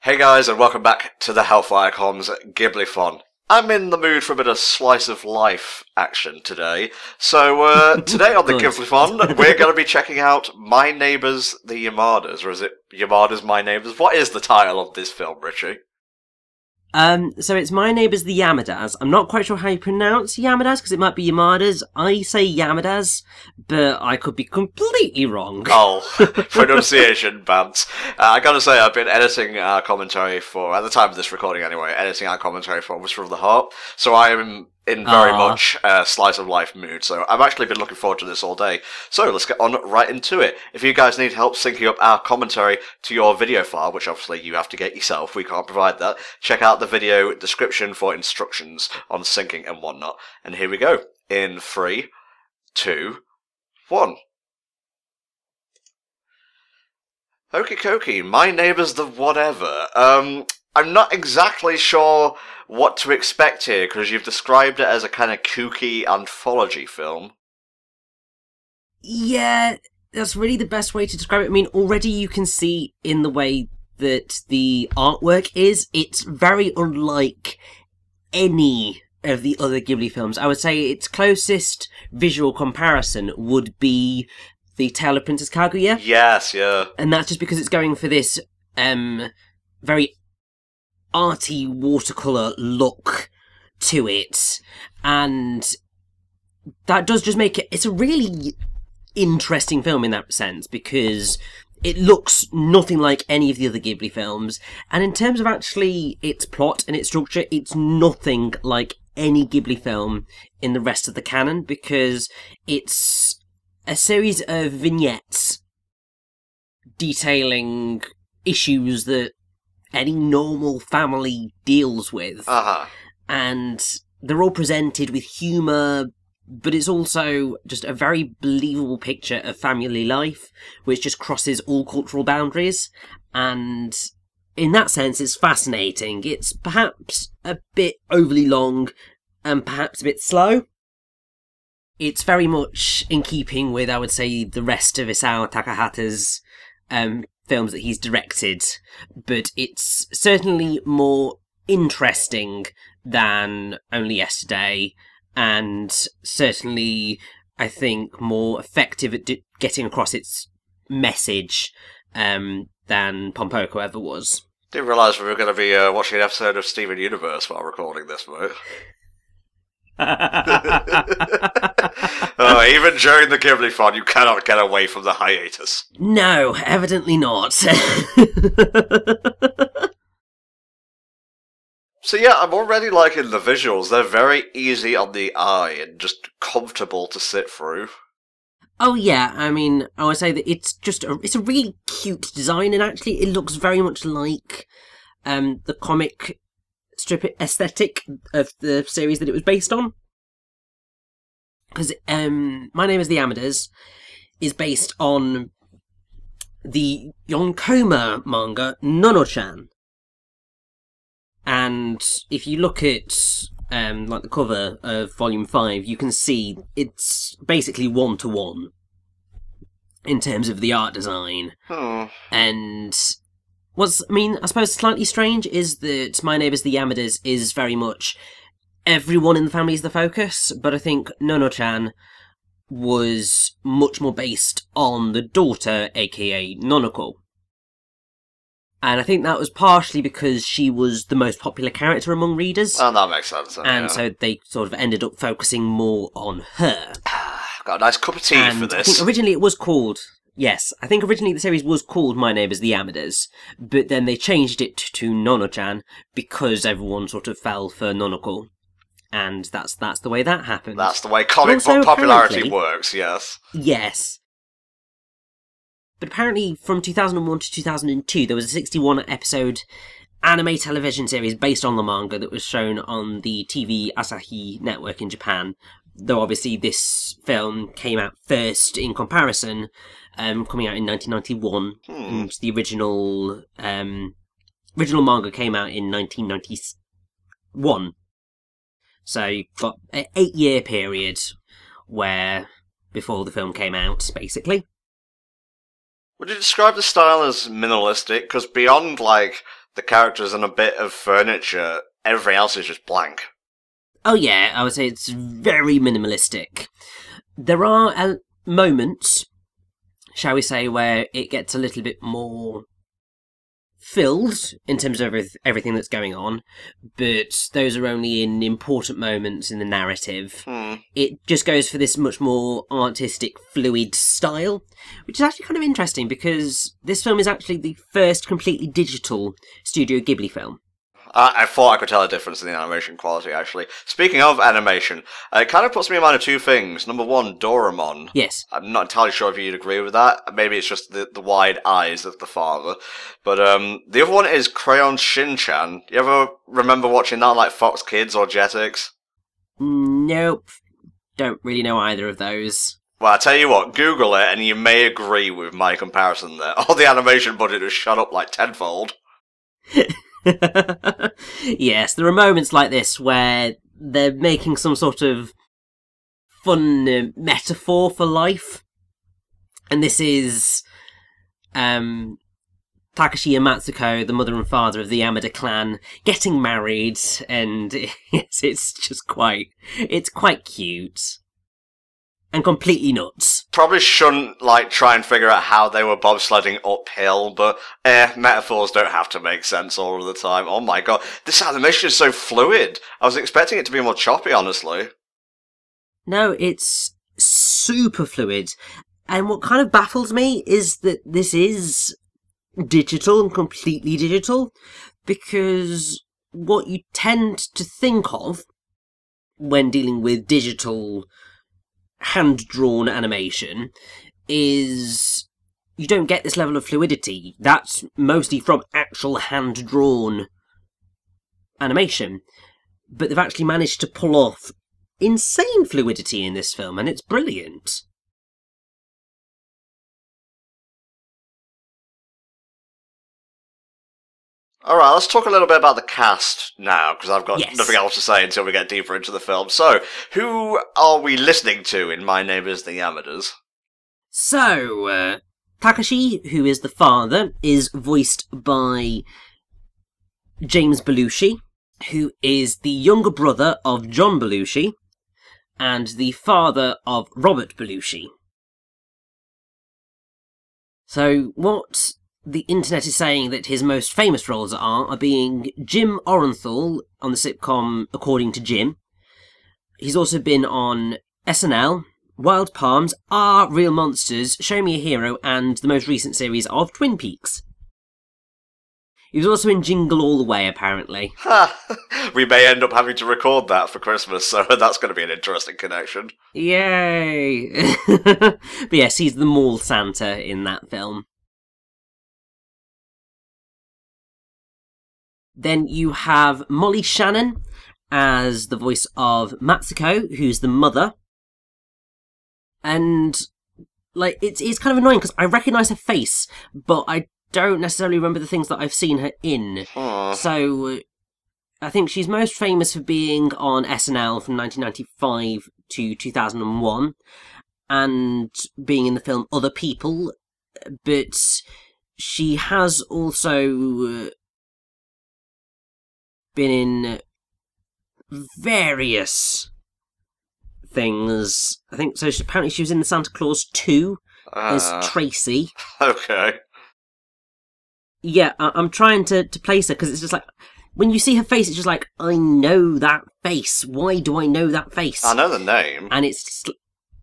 Hey guys, and welcome back to the Hellfire Comms Ghiblifon. I'm in the mood for a bit of slice of life action today. So, today on the Ghiblifon, we're going to be checking out My Neighbours the Yamadas, or is it Yamadas My Neighbours? What is the title of this film, Richie? So it's My Neighbours the Yamadas. I'm not quite sure how you pronounce Yamadas, because it might be Yamadas. I say Yamadas, but I could be completely wrong. Oh, pronunciation, Bants. I gotta say, I've been editing our commentary for, at the time of this recording anyway, editing our commentary for Whisper of the Heart, so I am in very much slice of life mood, so I've actually been looking forward to this all day. So let's get on right into it. If you guys need help syncing up our commentary to your video file, which obviously you have to get yourself, we can't provide that, check out the video description for instructions on syncing and whatnot. And here we go. In 3, 2, 1. Okie dokie, My Neighbours the Whatever. I'm not exactly sure what to expect here, because you've described it as a kind of kooky anthology film. Yeah, that's really the best way to describe it. I mean, already you can see in the way that the artwork is, it's very unlike any of the other Ghibli films. I would say its closest visual comparison would be The Tale of Princess Kaguya. Yes, yeah. And that's just because it's going for this very arty watercolour look to it, and that does just make it, it's a really interesting film in that sense, because it looks nothing like any of the other Ghibli films, and in terms of actually its plot and its structure, it's nothing like any Ghibli film in the rest of the canon, because it's a series of vignettes detailing issues that any normal family deals with. And they're all presented with humour, but it's also just a very believable picture of family life, which just crosses all cultural boundaries. And in that sense, it's fascinating. It's perhaps a bit overly long and perhaps a bit slow. It's very much in keeping with, I would say, the rest of Isao Takahata's films that he's directed, but it's certainly more interesting than Only Yesterday, and certainly, I think, more effective at getting across its message than Pompoko ever was. Didn't realise we were going to be watching an episode of Steven Universe while recording this, mate. Even during the Ghiblifon, you cannot get away from the hiatus. No, evidently not. So yeah, I'm already liking the visuals. They're very easy on the eye and just comfortable to sit through. Oh yeah, I mean, I would say that it's just it's a really cute design, and actually it looks very much like the comic strip aesthetic of the series that it was based on. Because My Neighbours the Yamadas is based on the Yonkoma manga Nono-chan. And if you look at like the cover of Volume 5, you can see it's basically one-to-one in terms of the art design. And what's, I mean, I suppose slightly strange is that My Neighbours the Yamadas is very much everyone in the family is the focus, but I think Nono-chan was much more based on the daughter, aka Nonoko. And I think that was partially because she was the most popular character among readers. Oh, that makes sense. And so they sort of ended up focusing more on her. Got a nice cup of tea for this. I think originally it was called... Yes, I think originally the series was called My Neighbours the Yamadas, but then they changed it to Nono-chan because everyone sort of fell for Nonoko. And that's the way that happened. That's the way comic book popularity works, yes. Yes. But apparently from 2001 to 2002, there was a 61-episode anime television series based on the manga that was shown on the TV Asahi network in Japan. Though obviously this film came out first in comparison, coming out in 1991. And the original manga came out in 1991. So you've got an 8-year period before the film came out, basically. Would you describe the style as minimalistic? Because beyond, like, the characters and a bit of furniture. Everything else is just blank. Oh yeah, I would say it's very minimalistic. There are moments, shall we say, where it gets a little bit more filled in terms of everything that's going on, but those are only in important moments in the narrative. It just goes for this much more artistic, fluid style, which is actually kind of interesting because this film is actually the first completely digital Studio Ghibli film. I thought I could tell a difference in the animation quality, actually. Speaking of animation, it kind of puts me in mind of two things. Number one, Doraemon. Yes. I'm not entirely sure if you'd agree with that. Maybe it's just the wide eyes of the father. But the other one is Crayon Shin-chan. You ever remember watching that on, like, Fox Kids or Jetix? Nope. Don't really know either of those. Well, I tell you what, Google it and you may agree with my comparison there. Oh, the animation budget has shot up like tenfold. Yes, there are moments like this where they're making some sort of fun metaphor for life. And this is Takashi and Matsuko, the mother and father of the Yamada clan, getting married, and it's just quite cute. And completely nuts. Probably shouldn't, like, try and figure out how they were bobsledding uphill, but, metaphors don't have to make sense all of the time. Oh my god, this animation is so fluid. I was expecting it to be more choppy, honestly. No, it's super fluid. And what kind of baffles me is that this is digital and completely digital, because what you tend to think of when dealing with digital hand-drawn animation is you don't get this level of fluidity. That's mostly from actual hand-drawn animation. But they've actually managed to pull off insane fluidity in this film, and it's brilliant. Alright, let's talk a little bit about the cast now, because I've got Yes. nothing else to say until we get deeper into the film. So, who are we listening to in My Name is the Yamadas? So, Takashi, who is the father, is voiced by James Belushi, who is the younger brother of John Belushi, and the father of Robert Belushi. So, what the internet is saying that his most famous roles are being Jim Orenthal on the sitcom According to Jim. He's also been on SNL, Wild Palms, Are Real Monsters, Show Me a Hero, and the most recent series of Twin Peaks. He was also in Jingle All the Way, apparently. Ha! We may end up having to record that for Christmas, so that's going to be an interesting connection. Yay! But yes, he's the mall Santa in that film. Then you have Molly Shannon as the voice of Matsuko, who's the mother. And, like, it's kind of annoying because I recognise her face, but I don't necessarily remember the things that I've seen her in. So, I think she's most famous for being on SNL from 1995 to 2001, and being in the film Other People, but she has also been in various things. I think so. Apparently, she was in the Santa Claus 2 as Tracy. Okay. Yeah, I'm trying to place her because it's just like when you see her face, it's just like I know that face. Why do I know that face? I know the name, and it's just,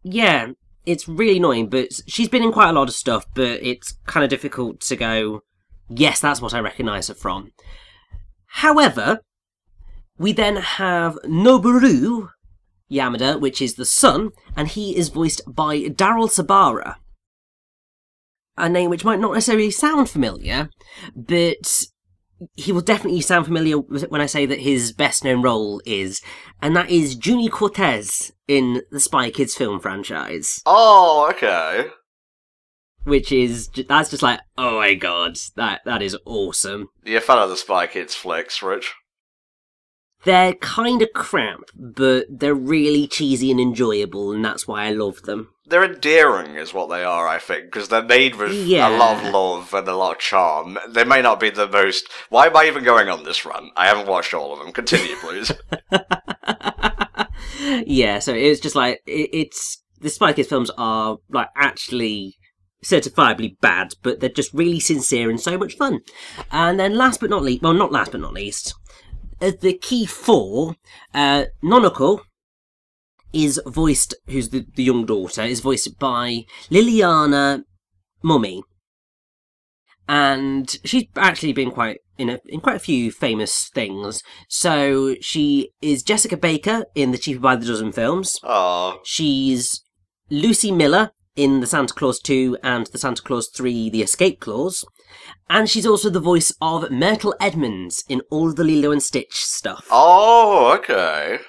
yeah, it's really annoying. But she's been in quite a lot of stuff, but it's kind of difficult to go. Yes, that's what I recognise her from. However, we then have Noboru Yamada, which is the son, and he is voiced by Daryl Sabara. A name which might not necessarily sound familiar, but he will definitely sound familiar when I say that his best-known role is, and that is Junie Cortez in the Spy Kids film franchise. Oh, okay. Which is, that's just like, oh my god, that is awesome. You're a fan of the Spy Kids flicks, Rich? They're kind of crap, but they're really cheesy and enjoyable, and that's why I love them. They're endearing is what they are, I think, because they're made with a lot of love and a lot of charm. They may not be the most... Why am I even going on this run? I haven't watched all of them. Continue, please. Yeah, so it's just like... It's... The Spy Kids films are, like, actually certifiably bad, but they're just really sincere and so much fun. And then last but not least... Well, not last but not least... the key four... Nonoko... is voiced, who's the young daughter, is voiced by Liliana Mummy. And she's actually been in quite a few famous things. So she is Jessica Baker in the Cheaper by the Dozen films. Aww. She's Lucy Miller in the Santa Claus 2 and the Santa Claus 3 The Escape Clause. And she's also the voice of Myrtle Edmonds in all of the Lilo and Stitch stuff. Oh, okay.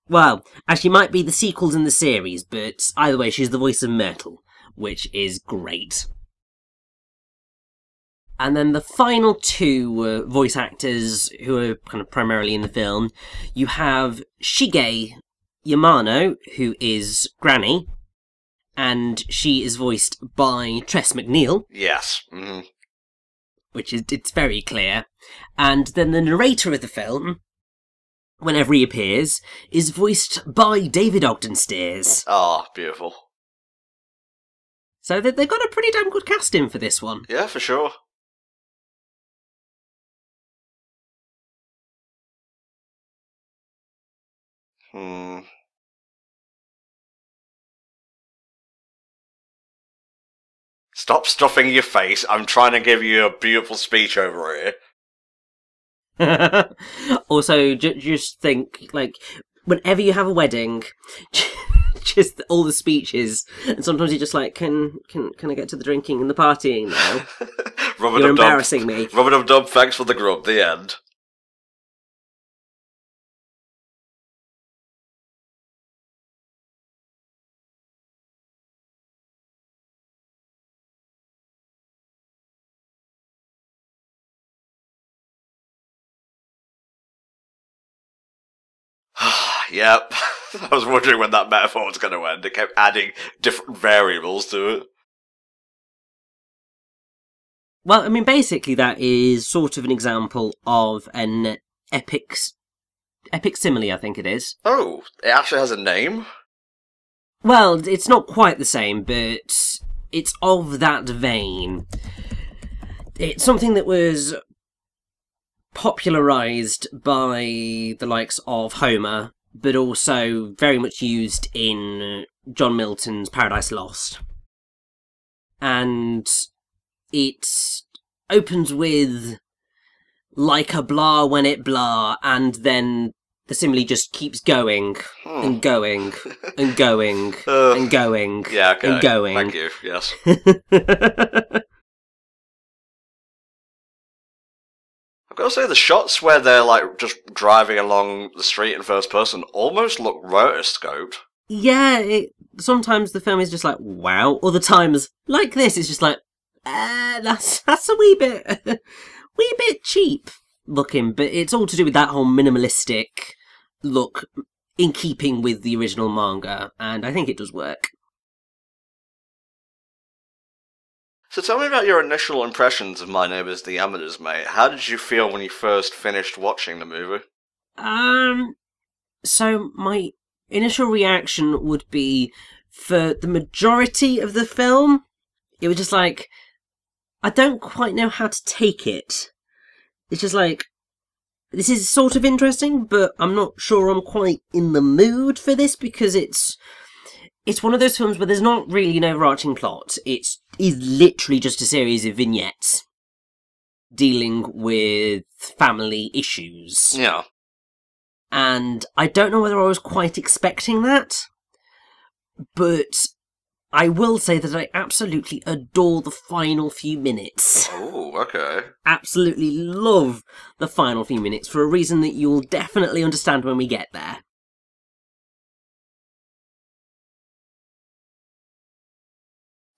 Well, actually might be the sequels in the series, but either way, she's the voice of Myrtle, which is great. And then the final two voice actors who are kind of primarily in the film, you have Shige Yamano, who is Granny, and she is voiced by Tress MacNeille. Yes. Mm-hmm. Which is, it's very clear. And then the narrator of the film, whenever he appears, is voiced by David Ogden Stiers. Oh, beautiful. So they've got a pretty damn good casting for this one. Yeah, for sure. Stop stuffing your face. I'm trying to give you a beautiful speech over here. Also, just think, like, whenever you have a wedding, just all the speeches, and sometimes you're just like, can I get to the drinking and the partying now? You're embarrassing me. Rub-a-dub-dub, thanks for the grub, the end. Yep. I was wondering when that metaphor was going to end. It kept adding different variables to it. Well, I mean, basically that is sort of an example of an epic simile, I think it is. Oh, it actually has a name? Well, it's not quite the same, but it's of that vein. It's something that was popularised by the likes of Homer, but also very much used in John Milton's Paradise Lost. And it opens with like a blah when it blah, and then the simile just keeps going and going and going and going and going. Thank you, yes. I've got to say, the shots where they're like just driving along the street in first person almost look rotoscoped. Yeah, sometimes the film is just like, wow. Other times, like this, it's just like, that's a wee bit cheap looking. But it's all to do with that whole minimalistic look in keeping with the original manga, and I think it does work. So tell me about your initial impressions of My Neighbours the Amateurs, mate. How did you feel when you first finished watching the movie? So my initial reaction would be, for the majority of the film, it was just like, I don't quite know how to take it. It's just like, this is sort of interesting, but I'm not sure I'm quite in the mood for this, because it's one of those films where there's not really an overarching plot. It is literally just a series of vignettes dealing with family issues. Yeah. And I don't know whether I was quite expecting that, but I will say that I absolutely adore the final few minutes. Oh, okay. Absolutely love the final few minutes for a reason that you'll definitely understand when we get there.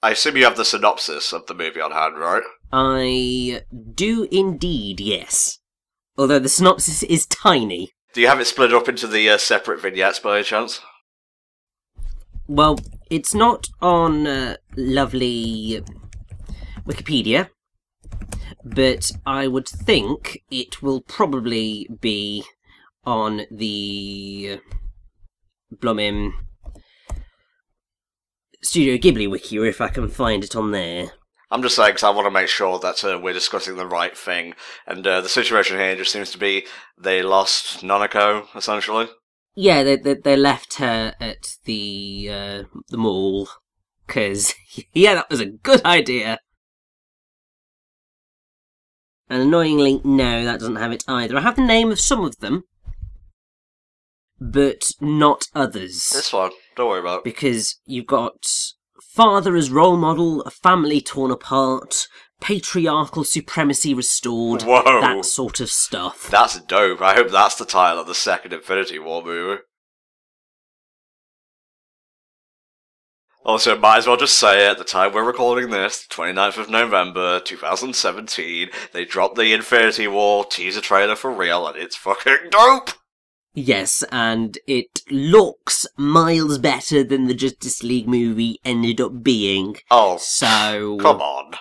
I assume you have the synopsis of the movie on hand, right? I do indeed, yes. Although the synopsis is tiny. Do you have it split up into the separate vignettes by any chance? Well, it's not on lovely Wikipedia, but I would think it will probably be on the blooming Studio Ghibli wiki, or if I can find it on there. I'm just saying because I want to make sure that we're discussing the right thing, and the situation here just seems to be they lost Nanako, essentially. Yeah, they left her at the mall, because, yeah, that was a good idea. And annoyingly, no, that doesn't have it either. I have the name of some of them, but not others. This one, don't worry about it. Because you've got father as role model, a family torn apart, patriarchal supremacy restored, Whoa. That sort of stuff. That's dope. I hope that's the title of the second Infinity War movie. Also, might as well just say at the time we're recording this, 29th of November 2017, they dropped the Infinity War teaser trailer for real, and it's fucking dope! Yes, and it looks miles better than the Justice League movie ended up being. Oh, so come on.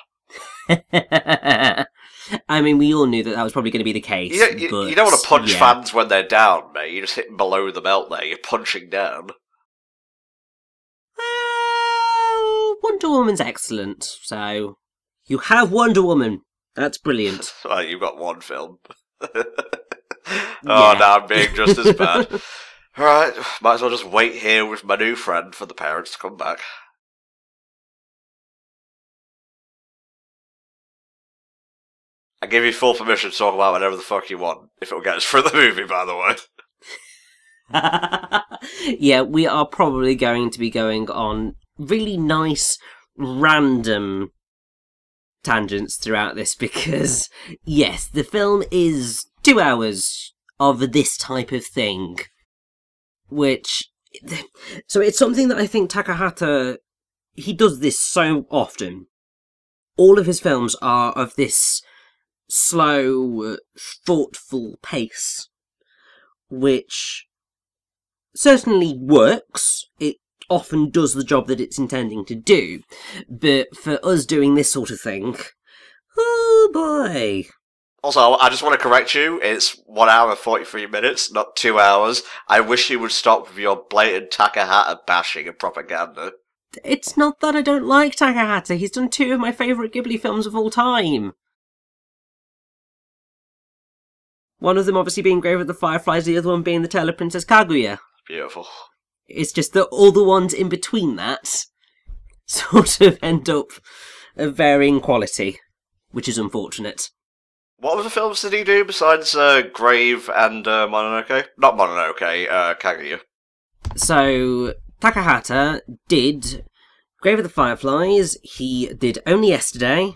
I mean, we all knew that was probably going to be the case. You don't want to punch fans when they're down, mate. You're just hitting below the belt there. You're punching down. Wonder Woman's excellent, so you have Wonder Woman. That's brilliant. Well, you've got one film. Oh, now I'm being just as bad. Alright, might as well just wait here with my new friend for the parents to come back. I give you full permission to talk about whatever the fuck you want, if it'll get us through the movie, by the way. Yeah, we are probably going to be going on really nice, random tangents throughout this, because, yes, the film is 2 hours of this type of thing, which... So it's something that I think Takahata, he does this so often. All of his films are of this slow, thoughtful pace, which certainly works. It often does the job that it's intending to do, but for us doing this sort of thing, oh boy. Also, I just want to correct you, it's 1 hour 43 minutes, not 2 hours. I wish you would stop with your blatant Takahata bashing and propaganda. It's not that I don't like Takahata, he's done 2 of my favourite Ghibli films of all time. One of them obviously being Grave of the Fireflies, the other one being The Tale of Princess Kaguya. Beautiful. It's just that all the ones in between that sort of end up of varying quality, which is unfortunate. What other films did he do besides Grave and Mononoke? Not Mononoke, Kaguya. So, Takahata did Grave of the Fireflies, he did Only Yesterday,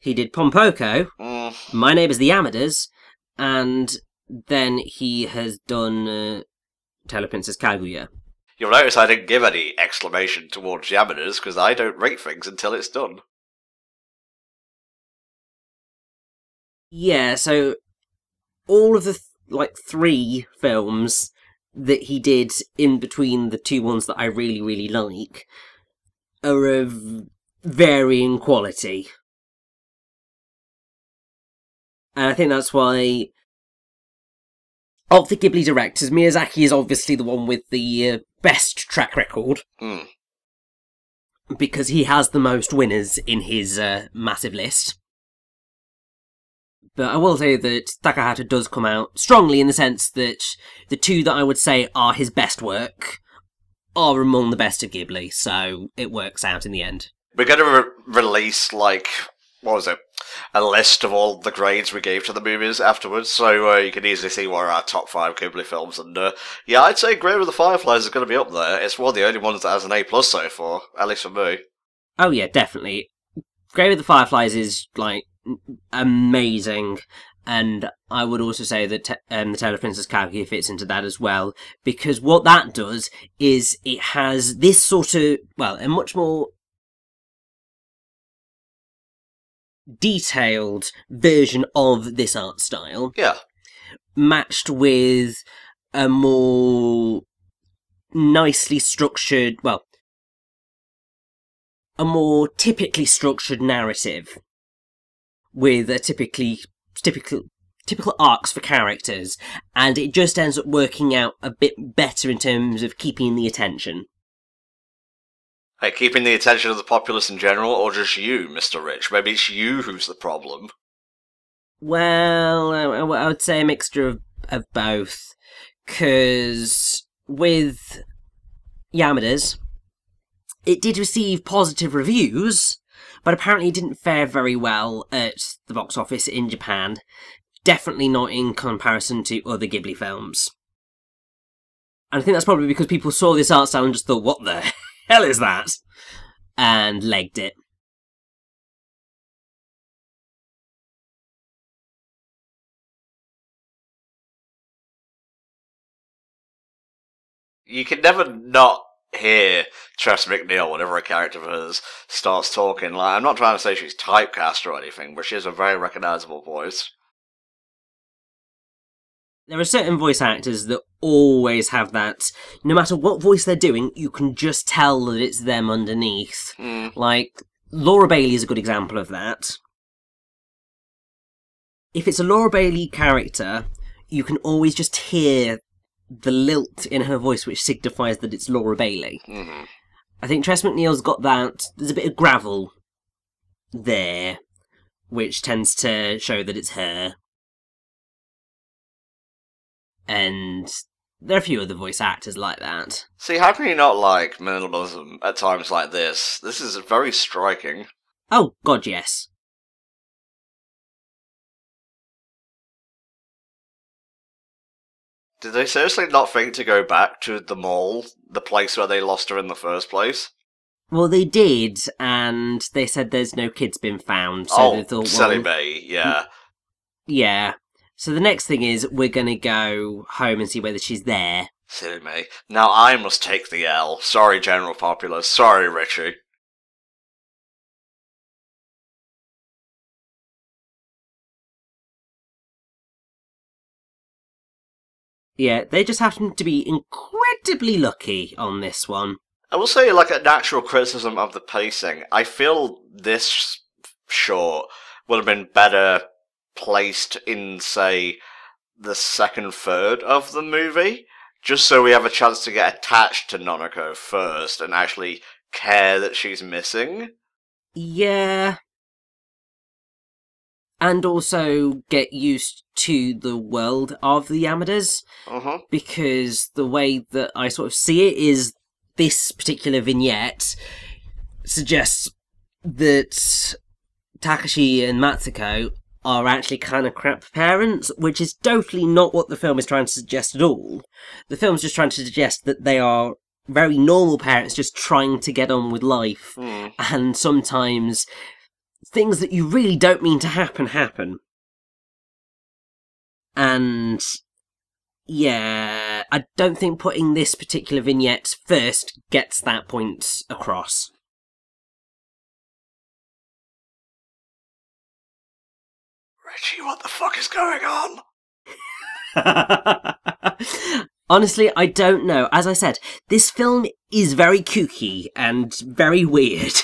he did Pompoko, My Neighbours the Yamadas, and then he has done Tale of Princess Kaguya. You'll notice I didn't give any exclamation towards Yamadas, because I don't rate things until it's done. Yeah, so all of the 3 films that he did in between the 2 ones that I really, really like are of varying quality. And I think that's why, of the Ghibli directors, Miyazaki is obviously the one with the best track record. Because he has the most winners in his massive list. But I will say that Takahata does come out strongly in the sense that the 2 that I would say are his best work are among the best of Ghibli, so it works out in the end. We're going to release, a list of all the grades we gave to the movies afterwards, so you can easily see what are our top 5 Ghibli films, and yeah, I'd say Grave of the Fireflies is going to be up there. It's one of the only ones that has an A+ so far, at least for me. Oh yeah, definitely. Grave of the Fireflies is, amazing, and I would also say that The Tale of Princess Kaguya fits into that as well, because what that does is it has this sort of, a much more detailed version of this art style. Yeah. matched with a more nicely structured, well, a more typically structured narrative with a typical arcs for characters, and it just ends up working out a bit better in terms of keeping the attention. Hey, keeping the attention of the populace in general, or just you, Mr. Rich? Maybe it's you who's the problem. Well, I would say a mixture of both, because with Yamadas, it did receive positive reviews, but apparently it didn't fare very well at the box office in Japan. Definitely not in comparison to other Ghibli films. And I think that's probably because people saw this art style and just thought, what the hell is that? And legged it. You can never not hear Tress MacNeille whenever a character of hers starts talking. Like, I'm not trying to say she's typecast or anything, but she has a very recognisable voice. There are certain voice actors that always have that. No matter what voice they're doing, you can just tell that it's them underneath. Like, Laura Bailey is a good example of that. If it's a Laura Bailey character, you can always just hear the lilt in her voice, which signifies that it's Laura Bailey. I think Tress MacNeille's got that. There's a bit of gravel there, which tends to show that it's her. And there are a few other voice actors like that. See, how can you not like minimalism at times like this? This is very striking. Oh, God, yes. Did they seriously not think to go back to the mall, the place where they lost her in the first place? Well, they did, and they said there's no kids been found. So they thought, silly me, yeah. Yeah. So the next thing is, we're going to go home and see whether she's there. Silly me. Now I must take the L. Sorry, General Populace. Sorry, Richie. Yeah, they just happen to be incredibly lucky on this one. I will say, like, a natural criticism of the pacing, I feel this short would have been better placed in, say, the second third of the movie, just so we have a chance to get attached to Nonoko first and actually care that she's missing. Yeah. And also get used to the world of the Yamadas, because the way that I sort of see it is this particular vignette suggests that Takashi and Matsuko are actually kind of crap parents, which is totally not what the film is trying to suggest at all. The film's just trying to suggest that they are very normal parents just trying to get on with life, and sometimes things that you really don't mean to happen. And yeah, I don't think putting this particular vignette first gets that point across. Richie, what the fuck is going on? Honestly, I don't know. As I said, this film is very kooky and very weird.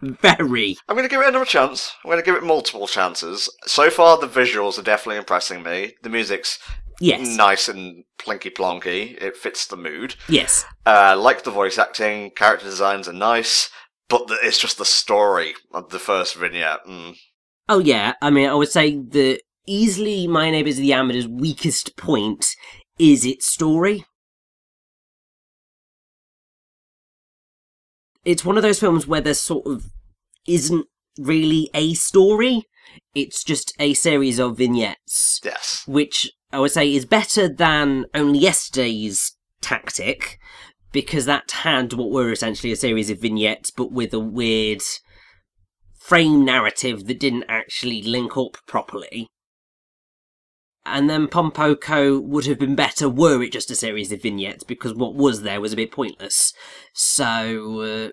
Very. I'm going to give it another chance. I'm going to give it multiple chances. So far, the visuals are definitely impressing me. The music's nice and plinky-plonky. It fits the mood. Yes. Like the voice acting, character designs are nice, but it's just the story of the first vignette. Oh yeah, I mean, I would say that easily My Neighbours the Yamada's weakest point is its story. It's one of those films where there sort of isn't really a story. It's just a series of vignettes. Yes. Which I would say is better than Only Yesterday's tactic, because that had what were essentially a series of vignettes, but with a weird frame narrative that didn't actually link up properly. And then Pompoko would have been better were it just a series of vignettes, because what was there was a bit pointless. So,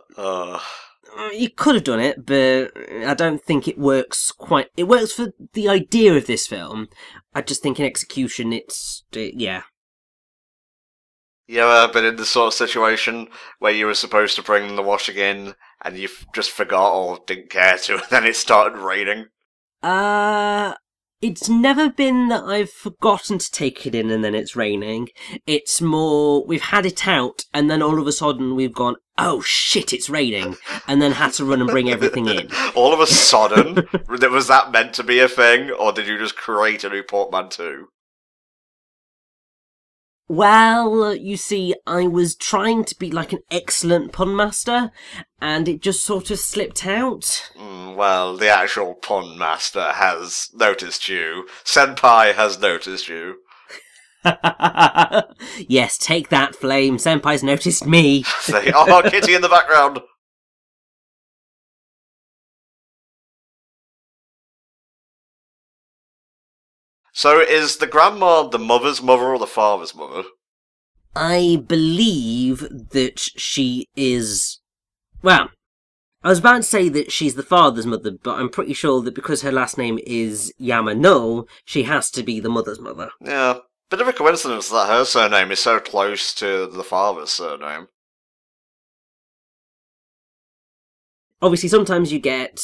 You could have done it, but I don't think it works quite. It works for the idea of this film. I just think in execution, yeah. You ever been in this sort of situation where you were supposed to bring the washing in and you just forgot or didn't care to, and then it started raining? It's never been that I've forgotten to take it in and then it's raining. It's more, we've had it out and then all of a sudden we've gone, oh shit, it's raining, and then had to run and bring everything in. All of a sudden? Was that meant to be a thing, or did you just create a new portmanteau? Well, you see, I was trying to be like an excellent pun master, and it just sort of slipped out. Well, the actual pun master has noticed you. Senpai has noticed you. Yes, take that, Flame. Senpai's noticed me. Say, oh, Kitty in the background. So is the grandma the mother's mother or the father's mother? I believe that she is... Well, I was about to say that she's the father's mother, but I'm pretty sure that because her last name is Yamano, she has to be the mother's mother. Yeah, bit of a coincidence that her surname is so close to the father's surname. Obviously, sometimes you get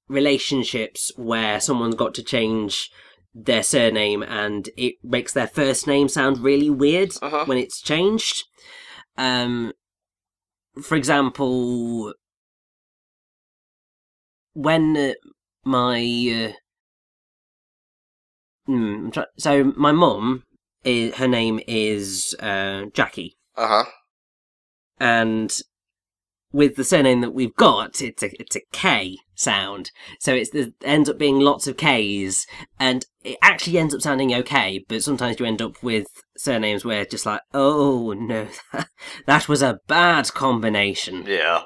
relationships where someone's got to change their surname and it makes their first name sound really weird when it's changed. For example, when my my mum, her name is Jackie, and with the surname that we've got, it's a K sound, so it ends up being lots of Ks, and it actually ends up sounding okay, but sometimes you end up with surnames where it's just like, oh no, that was a bad combination. Yeah.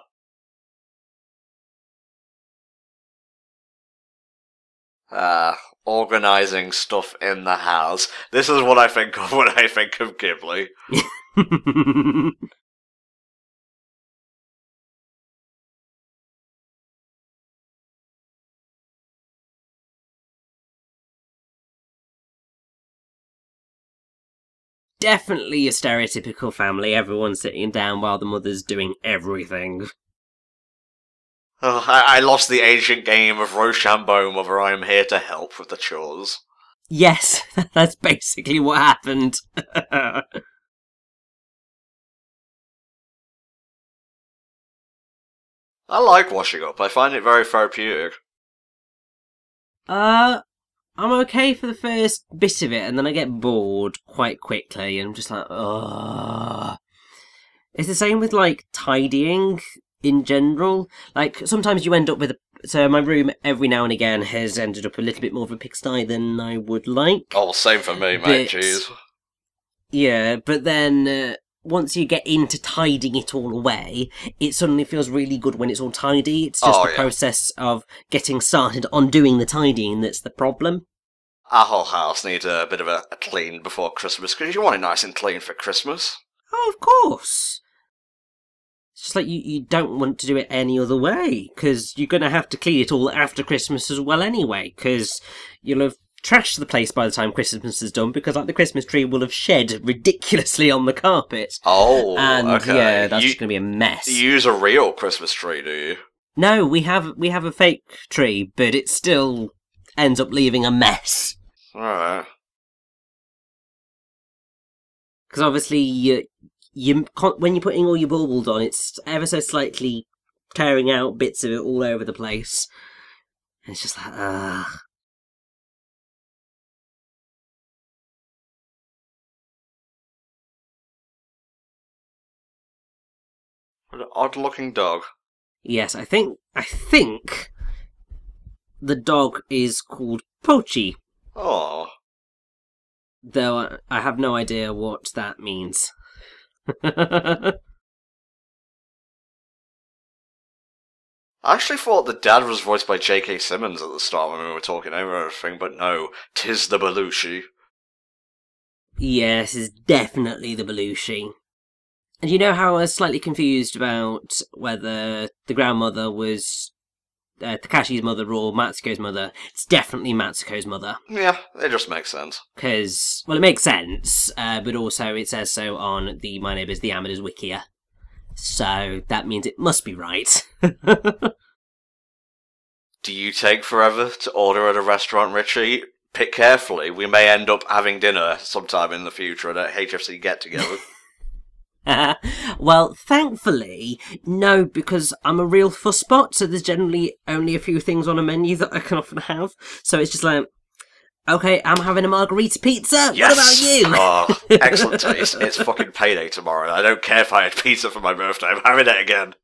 Organising stuff in the house. This is what I think of when I think of Ghibli. Definitely a stereotypical family, everyone's sitting down while the mother's doing everything. Oh, I lost the ancient game of Rochambeau, Mother, I am here to help with the chores. Yes, that's basically what happened. I like washing up, I find it very therapeutic. I'm okay for the first bit of it, and then I get bored quite quickly, and I'm just like, ugh. It's the same with, like, tidying in general. Like, sometimes you end up with so my room every now and again has ended up a little bit more of a pigsty than I would like. Oh, same for me, mate, jeez. Yeah, but then once you get into tidying it all away, it suddenly feels really good when it's all tidy. It's just the process of getting started on doing the tidying that's the problem. Our whole house needs a bit of a clean before Christmas, because you want it nice and clean for Christmas. Oh, of course. It's just like you don't want to do it any other way, because you're going to have to clean it all after Christmas as well anyway, because you'll have trashed the place by the time Christmas is done, because like the Christmas tree will have shed ridiculously on the carpet. Oh, and okay. Yeah, that's just going to be a mess. You use a real Christmas tree, do you? No, we have a fake tree, but it still ends up leaving a mess. Alright. Because obviously, when you're putting all your baubles on, it's ever so slightly tearing out bits of it all over the place. And it's just like, ugh. What an odd-looking dog. Yes, I think the dog is called Pochi. Oh. Though I have no idea what that means. I actually thought the dad was voiced by J.K. Simmons at the start when we were talking over everything, but no, 'tis the Belushi. Yes, it's definitely the Belushi. And you know how I was slightly confused about whether the grandmother was Takashi's mother or Matsuko's mother? It's definitely Matsuko's mother. Yeah, it just makes sense. Because, well, it makes sense, but also it says so on the My Neighbours the Amateurs Wikia. So that means it must be right. Do you take forever to order at a restaurant, Richie? Pick carefully. We may end up having dinner sometime in the future at a HFC get-together. Well, thankfully, no, because I'm a real fussbot, so there's generally only a few things on a menu that I can often have. So it's just like, okay, I'm having a margarita pizza. Yes! What about you? Oh, excellent taste. It's fucking payday tomorrow. I don't care if I had pizza for my birthday. I'm having it again.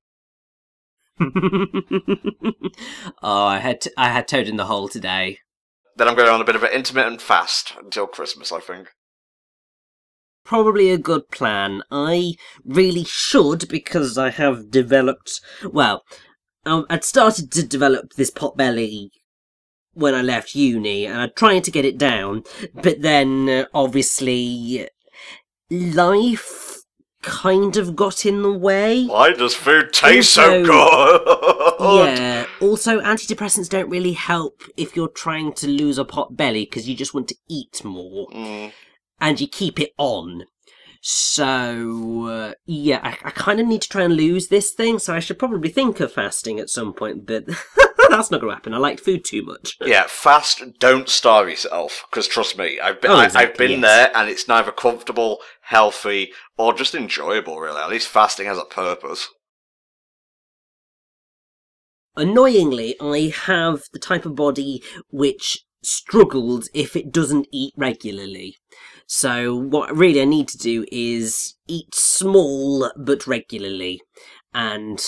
Oh, I had toad in the hole today. Then I'm going on a bit of an intermittent fast until Christmas, I think. Probably a good plan. I really should, because I have developed... Well, I'd started to develop this potbelly when I left uni, and I'm trying to get it down, but then, obviously, life kind of got in the way. Why does food taste so good? Yeah. Also, antidepressants don't really help if you're trying to lose a pot belly, because you just want to eat more. And you keep it on. So, yeah, I kind of need to try and lose this thing, so I should probably think of fasting at some point, but that's not going to happen. I like food too much. Yeah, fast, don't starve yourself, because trust me, I've been, I've been there, and it's neither comfortable, healthy, or just enjoyable, really. At least fasting has a purpose. Annoyingly, I have the type of body which struggles if it doesn't eat regularly. So what really I need to do is eat small but regularly, and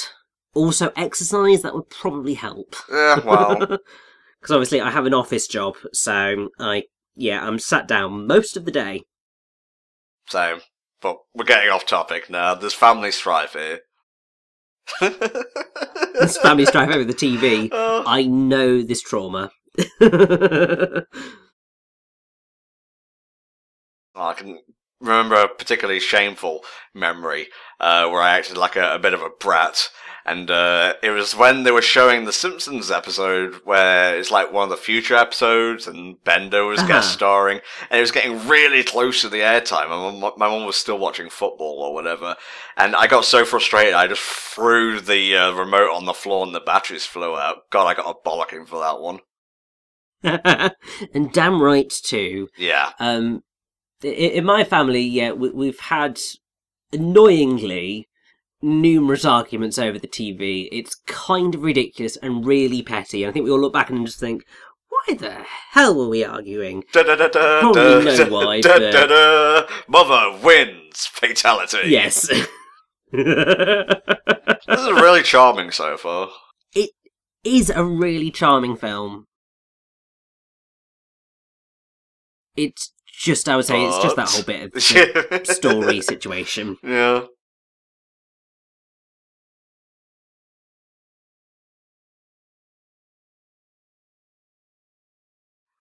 also exercise. That would probably help. Yeah, well, because obviously I have an office job, so I'm sat down most of the day. Same, but we're getting off topic now. There's family strife here. This family strife over the TV. I know this trauma. I can remember a particularly shameful memory where I acted like a bit of a brat, and it was when they were showing the Simpsons episode where it's like one of the future episodes, and Bender was guest starring, and it was getting really close to the airtime, and my mum was still watching football or whatever, and I got so frustrated I just threw the remote on the floor and the batteries flew out. God, I got a bollocking for that one. And damn right too. Yeah. In my family, yeah, we've had, annoyingly, numerous arguments over the TV. It's kind of ridiculous and really petty. And I think we all look back and just think, why the hell were we arguing? Probably know why, but... Mother wins! Fatality! Yes. This is really charming so far. It is a really charming film. It's just, I would say, it's just that whole bit of the story situation. Yeah.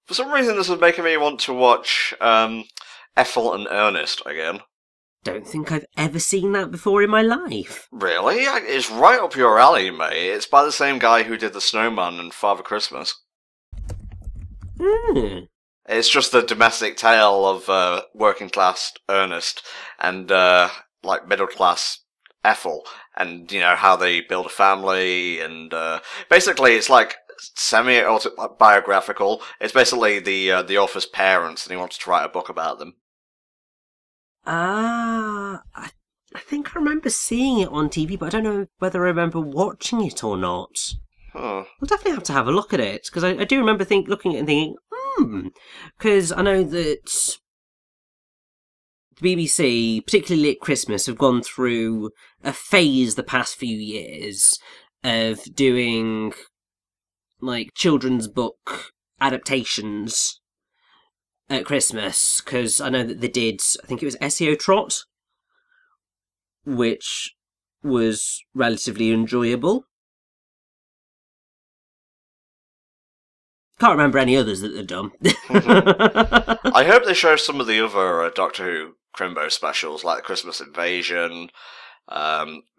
For some reason, this is making me want to watch Ethel and Ernest again. Don't think I've ever seen that before in my life. Really? It's right up your alley, mate. It's by the same guy who did The Snowman and Father Christmas. It's just the domestic tale of working class Ernest and like middle class Ethel, and you know how they build a family, and basically it's like semi-autobiographical. It's basically the author's parents, and he wants to write a book about them. I think I remember seeing it on TV, but I don't know whether I remember watching it or not. Huh. We'll definitely have to have a look at it, because I do remember looking at it and thinking, because I know that the BBC, particularly at Christmas, have gone through a phase the past few years of doing, like, children's book adaptations at Christmas, because I know that they did, I think it was SEO Trot, which was relatively enjoyable. Can't remember any others that they've done. I hope they show some of the other Doctor Who Crimbo specials, like the Christmas Invasion,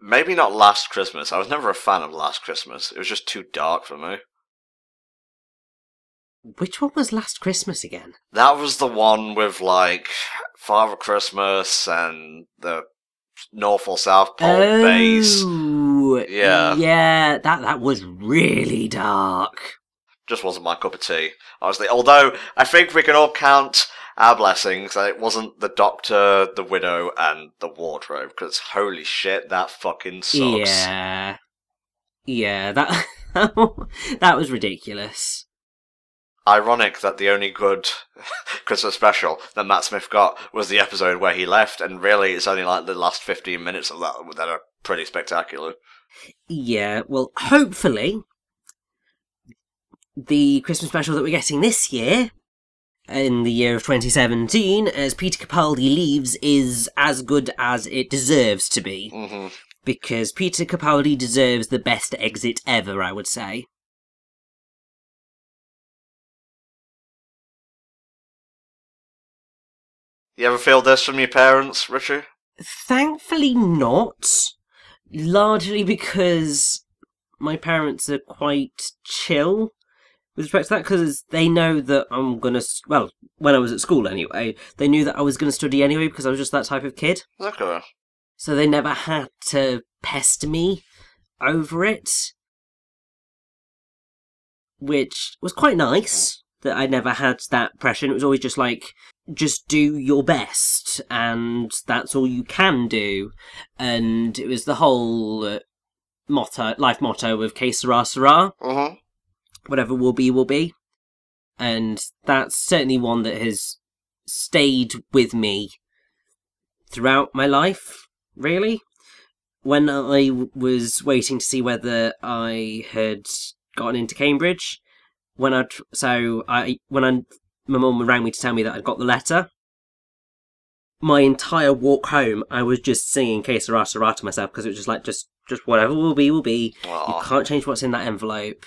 Maybe not Last Christmas. I was never a fan of Last Christmas. It was just too dark for me. Which one was Last Christmas again? That was the one with, like, Father Christmas and the North or South Pole base. Yeah. Yeah, that was really dark. Just wasn't my cup of tea, honestly. Although, I think we can all count our blessings that it wasn't the Doctor, the Widow, and the Wardrobe, because holy shit, that fucking sucks. Yeah, that that was ridiculous. Ironic that the only good Christmas special that Matt Smith got was the episode where he left, and really it's only like the last 15 minutes of that are pretty spectacular. Yeah, well, hopefully the Christmas special that we're getting this year, in the year of 2017, as Peter Capaldi leaves, is as good as it deserves to be. Mm-hmm. Because Peter Capaldi deserves the best exit ever, I would say. You ever feel this from your parents, Richard? Thankfully not. Largely because my parents are quite chill with respect to that, because they know that I'm gonna... Well, when I was at school anyway, they knew that I was gonna study anyway because I was just that type of kid. Okay. So they never had to pester me over it. Which was quite nice, that I never had that pressure. And it was always just like, just do your best, and that's all you can do. And it was the whole life motto of Que Sera, Sera. Mm-hmm. Whatever will be, will be. And that's certainly one that has stayed with me throughout my life, really. When I was waiting to see whether I had gotten into Cambridge, my mum rang me to tell me that I'd got the letter. My entire walk home, I was just singing Que Sera, Sera to myself, because it was just like, just whatever will be, will be. Aww. You can't change what's in that envelope.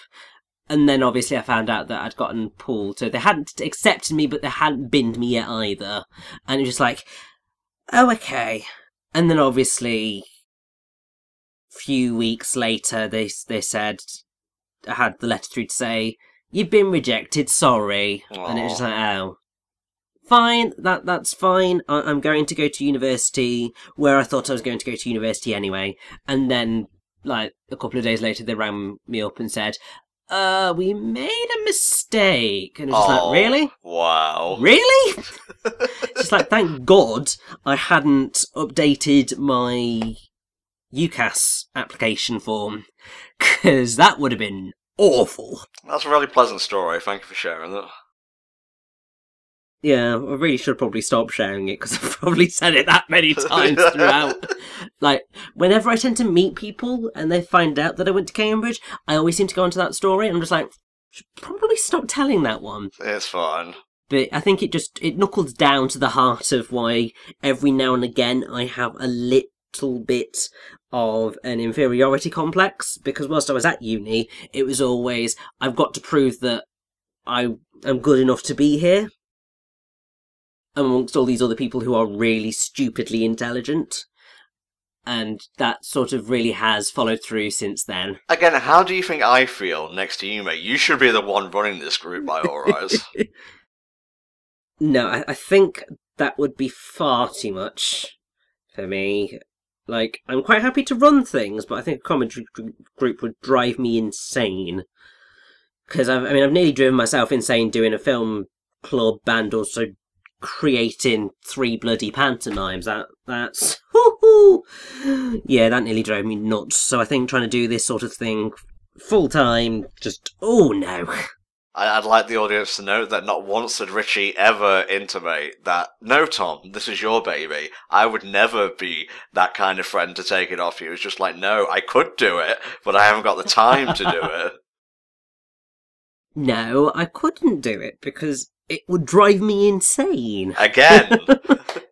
And then obviously I found out that I'd gotten pulled. So they hadn't accepted me, but they hadn't binned me yet either. And it was just like, oh, okay. And then obviously, a few weeks later, they said, I had the letter through to say, you've been rejected, sorry. Aww. And it was just like, oh. Fine, that's fine. I'm going to go to university where I thought I was going to go to university anyway. And then, like, a couple of days later, they rang me up and said, we made a mistake. And it was just like, really? Wow. Really? Just like, thank God I hadn't updated my UCAS application form, because that would have been awful. That's a really pleasant story. Thank you for sharing that. Yeah, I really should probably stop sharing it, because I've probably said it that many times throughout. Like, whenever I tend to meet people and they find out that I went to Cambridge, I always seem to go onto that story, and I'm just like, should probably stop telling that one. It's fine. But I think it knuckles down to the heart of why every now and again I have a little bit of an inferiority complex, because whilst I was at uni, it was always, I've got to prove that I am good enough to be here amongst all these other people who are really stupidly intelligent. And that sort of really has followed through since then. Again, how do you think I feel next to you, mate? You should be the one running this group by all rights. No, I think that would be far too much for me. Like, I'm quite happy to run things, but I think a commentary group would drive me insane. Because, I've nearly driven myself insane doing a film club and also creating 3 bloody pantomimes. That's... Yeah, that nearly drove me nuts. So I think trying to do this sort of thing full-time, just... Oh, no. I'd like the audience to know that not once did Richie ever intimate that, no, Tom, this is your baby. I would never be that kind of friend to take it off you. It's just like, no, I could do it, but I haven't got the time to do it. No, I couldn't do it, because it would drive me insane. Again!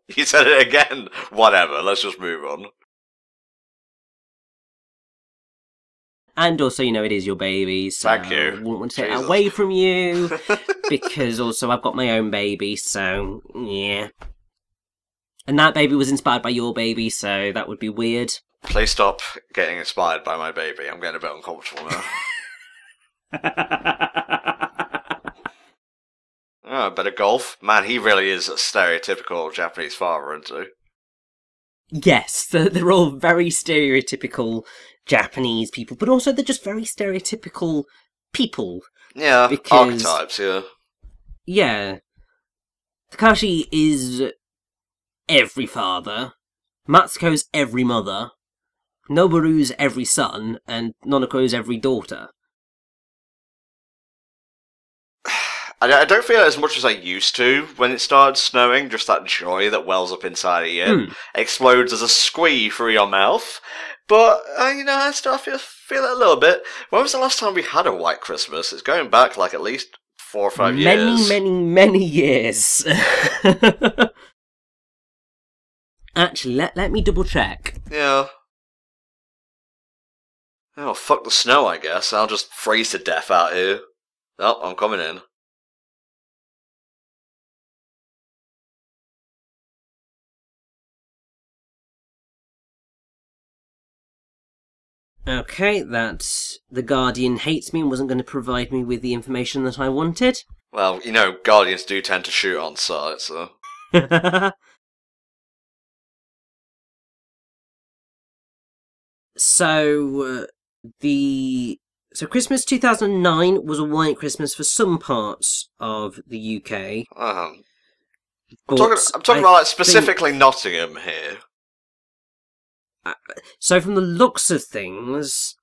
You said it again. Whatever, let's just move on. And also, it is your baby, so thank you. I wouldn't want to take it away from you, because also I've got my own baby, so, yeah. And that baby was inspired by your baby, so that would be weird. Please stop getting inspired by my baby. I'm getting a bit uncomfortable now. Oh, a bit of golf. Man, he really is a stereotypical Japanese father, isn't he? Yes, they're all very stereotypical Japanese people, but also they're just very stereotypical people. Yeah, because, archetypes, yeah. Yeah. Takashi is every father, Matsuko's every mother, Noboru's every son, and Nonoko's every daughter. I don't feel it as much as I used to when it started snowing, just that joy that wells up inside of you, explodes as a squee through your mouth. But, I still feel it a little bit. When was the last time we had a white Christmas? It's going back, at least 4 or 5 years. Many years. Actually, let me double check. Yeah. Oh, fuck the snow, I guess. I'll just freeze to death out here. Oh, I'm coming in. Okay, that The Guardian hates me and wasn't going to provide me with the information that I wanted. Well, Guardians do tend to shoot on sight, so... So Christmas 2009 was a white Christmas for some parts of the UK. I'm talking about specifically Nottingham here. So from the looks of things,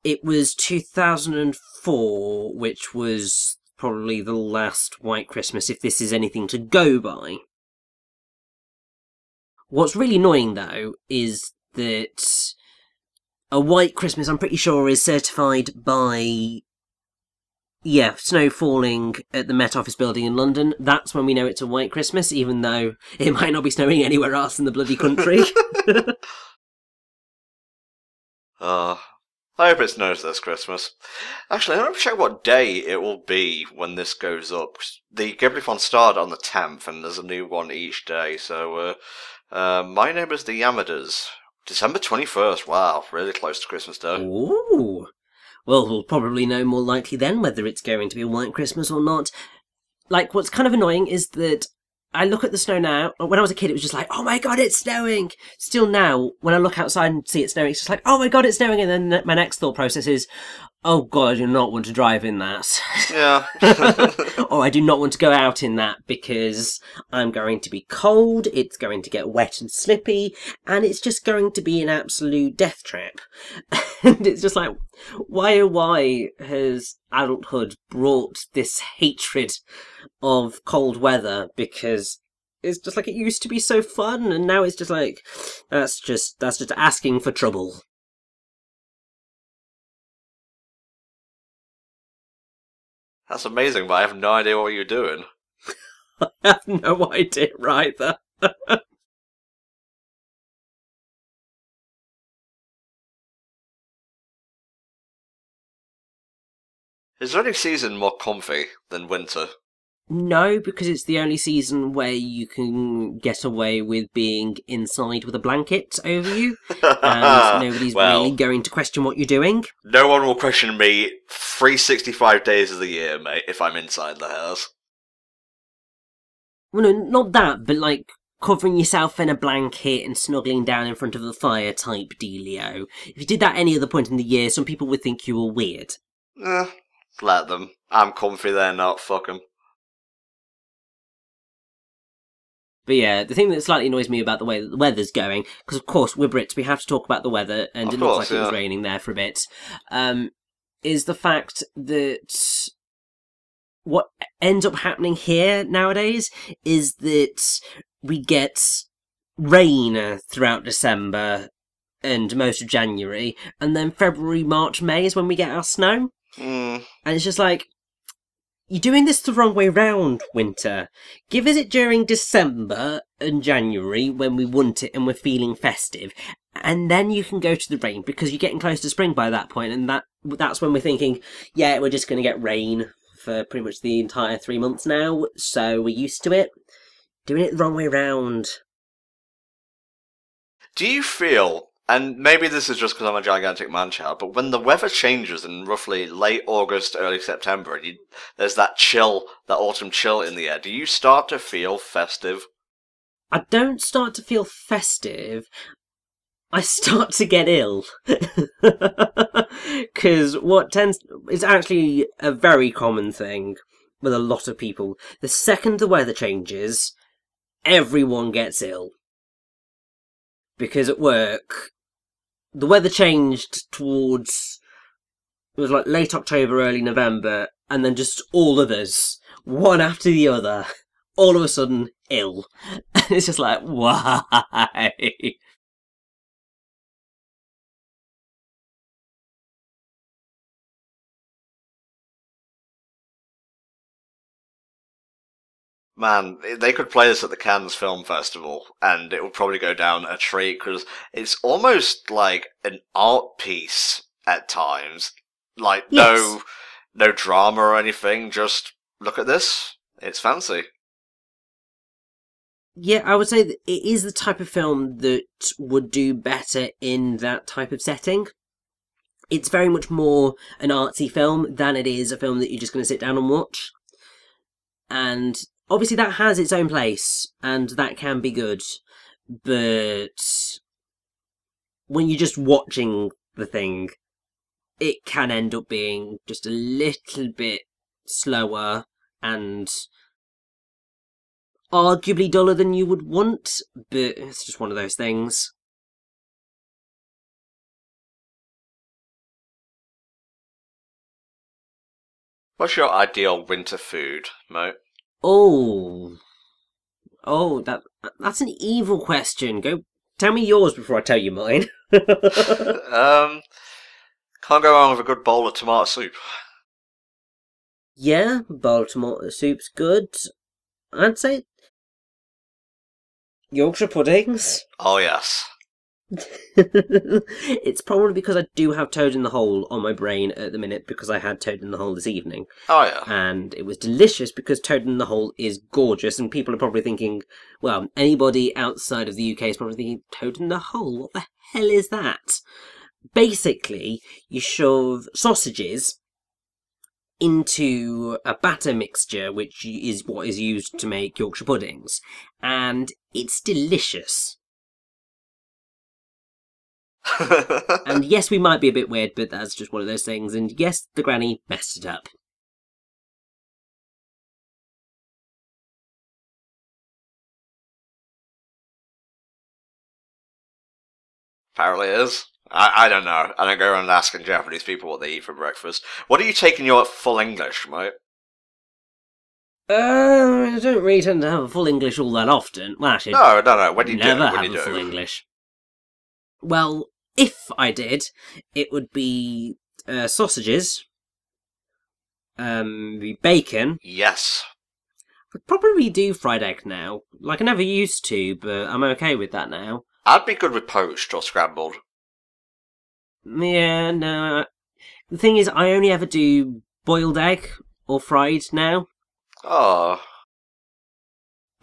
it was 2004, which was probably the last white Christmas, if this is anything to go by. What's really annoying, though, is that a white Christmas, I'm pretty sure, is certified by... Yeah, snow falling at the Met Office building in London. That's when we know it's a white Christmas, even though it might not be snowing anywhere else in the bloody country. I hope it snows this Christmas. Actually, I'm going to check what day it will be when this goes up. The Ghibliphon started on the 10th, and there's a new one each day, so, my name is the Yamadas. December 21st, wow, really close to Christmas Day. Ooh. Well, we'll probably know more likely then whether it's going to be a white Christmas or not. What's kind of annoying is that I look at the snow now. When I was a kid, it was just like, oh my god, it's snowing! Still now, when I look outside and see it snowing, it's just like, oh my god, it's snowing! And then my next thought process is, oh god, I do not want to drive in that. Yeah. Or I do not want to go out in that because I'm going to be cold, it's going to get wet and slippy, and it's just going to be an absolute death trap. And it's just like, why has adulthood brought this hatred of cold weather? Because it's just like, it used to be so fun, and now it's just like, that's just asking for trouble. That's amazing, but I have no idea what you're doing. I have no idea either. Is there any season more comfy than winter? No, because it's the only season where you can get away with being inside with a blanket over you, and nobody's really going to question what you're doing. No one will question me 365 days of the year, mate, if I'm inside the house. Well, no, not that, but covering yourself in a blanket and snuggling down in front of the fire type dealio. If you did that any other point in the year, some people would think you were weird. Let them. I'm comfy, they're not, fuck them. But yeah, the thing that slightly annoys me about the way that the weather's going, because of course we're Brits, we have to talk about the weather, and it looks like it was raining there for a bit, is the fact that what ends up happening here nowadays is that we get rain throughout December and most of January, and then February, March, May is when we get our snow. And it's just like, you're doing this the wrong way round, winter. Give us it during December and January when we want it and we're feeling festive, and then you can go to the rain, because you're getting close to spring by that point, and that's when we're thinking, yeah, we're just going to get rain for pretty much the entire 3 months now, so we're used to it. Doing it the wrong way round. Do you feel And maybe this is just because I'm a gigantic man-child, but when the weather changes in roughly late August, early September, and there's that chill, that autumn chill in the air, do you start to feel festive? I don't start to feel festive. I start to get ill. Because it's actually a very common thing with a lot of people. The second the weather changes, everyone gets ill. Because at work, the weather changed towards, it was like late October, early November, and then just all of us, one after the other, all of a sudden ill. And it's just like, why? Man, they could play this at the Cannes Film Festival, and it would probably go down a treat, because it's almost like an art piece at times. Like, Yes. no drama or anything, just look at this. It's fancy. Yeah, I would say that it is the type of film that would do better in that type of setting. It's very much more an artsy film than it is a film that you're just going to sit down and watch. And obviously that has its own place, and that can be good. But when you're just watching the thing, it can end up being just a little bit slower and arguably duller than you would want, but it's just one of those things. What's your ideal winter food, Mo? Oh, that's an evil question. Go tell me yours before I tell you mine. Can't go wrong with a good bowl of tomato soup. Yeah, bowl of tomato soup's good. I'd say Yorkshire puddings. Oh yes. It's probably because I do have Toad in the Hole on my brain at the minute, because I had Toad in the Hole this evening. Oh yeah. And it was delicious because Toad in the Hole is gorgeous, and people are probably thinking, well, anybody outside of the UK is probably thinking, Toad in the Hole, what the hell is that? Basically, you shove sausages into a batter mixture, which is what is used to make Yorkshire puddings, and it's delicious. And yes, we might be a bit weird, but that's just one of those things, and yes, the granny messed it up. Apparently it is. I don't know. I don't go around asking Japanese people what they eat for breakfast. What are you taking your full English, mate? I don't really tend to have a full English all that often. Well, actually, no. When you never do, have a full English. Well, if I did, it would be sausages, bacon. Yes. I'd probably do fried egg now. Like, I never used to, but I'm okay with that now. I'd be good with poached or scrambled. Yeah, no. The thing is, I only ever do boiled egg or fried now. Oh.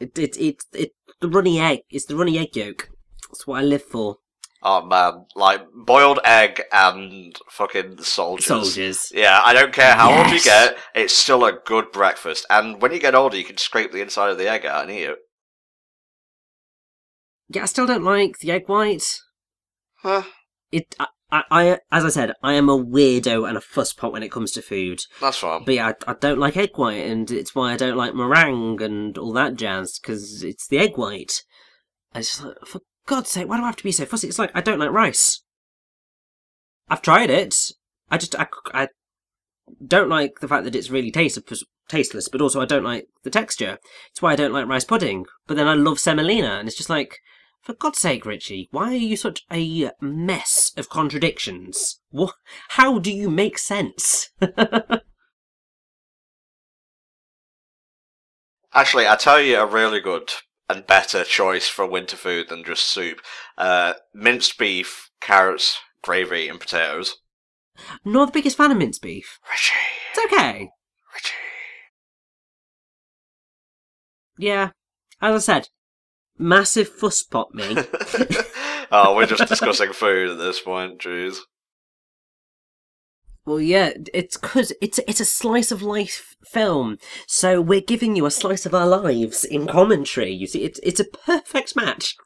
It's the runny egg. It's the runny egg yolk. That's what I live for. Oh man, like boiled egg and fucking soldiers. Soldiers. Yeah, I don't care how old you get, it's still a good breakfast. And when you get older, you can scrape the inside of the egg out and eat it. Yeah, I still don't like the egg white. Huh? I as I said, I am a weirdo and a fusspot when it comes to food. That's fine. But yeah, I don't like egg white, and it's why I don't like meringue and all that jazz, because it's the egg white. I just like, for God's sake, why do I have to be so fussy? It's like, I don't like rice. I've tried it. I don't like the fact that it's really tasteless, but also I don't like the texture. It's why I don't like rice pudding. But then I love semolina, and it's just like, for God's sake, Richie, why are you such a mess of contradictions? What? How do you make sense? Actually, I tell you a really good and better choice for winter food than just soup. Minced beef, carrots, gravy, and potatoes. Not the biggest fan of minced beef. Richie. It's okay. Richie. Yeah, as I said, massive fusspot me. Oh, we're just discussing food at this point, jeez. Well, yeah, it's because it's a slice of life film, so we're giving you a slice of our lives in commentary. You see, it's a perfect match.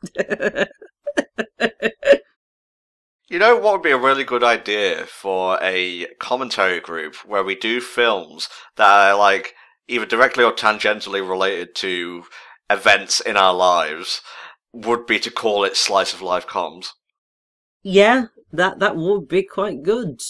You know what would be a really good idea for a commentary group where we do films that are like either directly or tangentially related to events in our lives? Would be to call it Slice of Life Comms. Yeah, that would be quite good.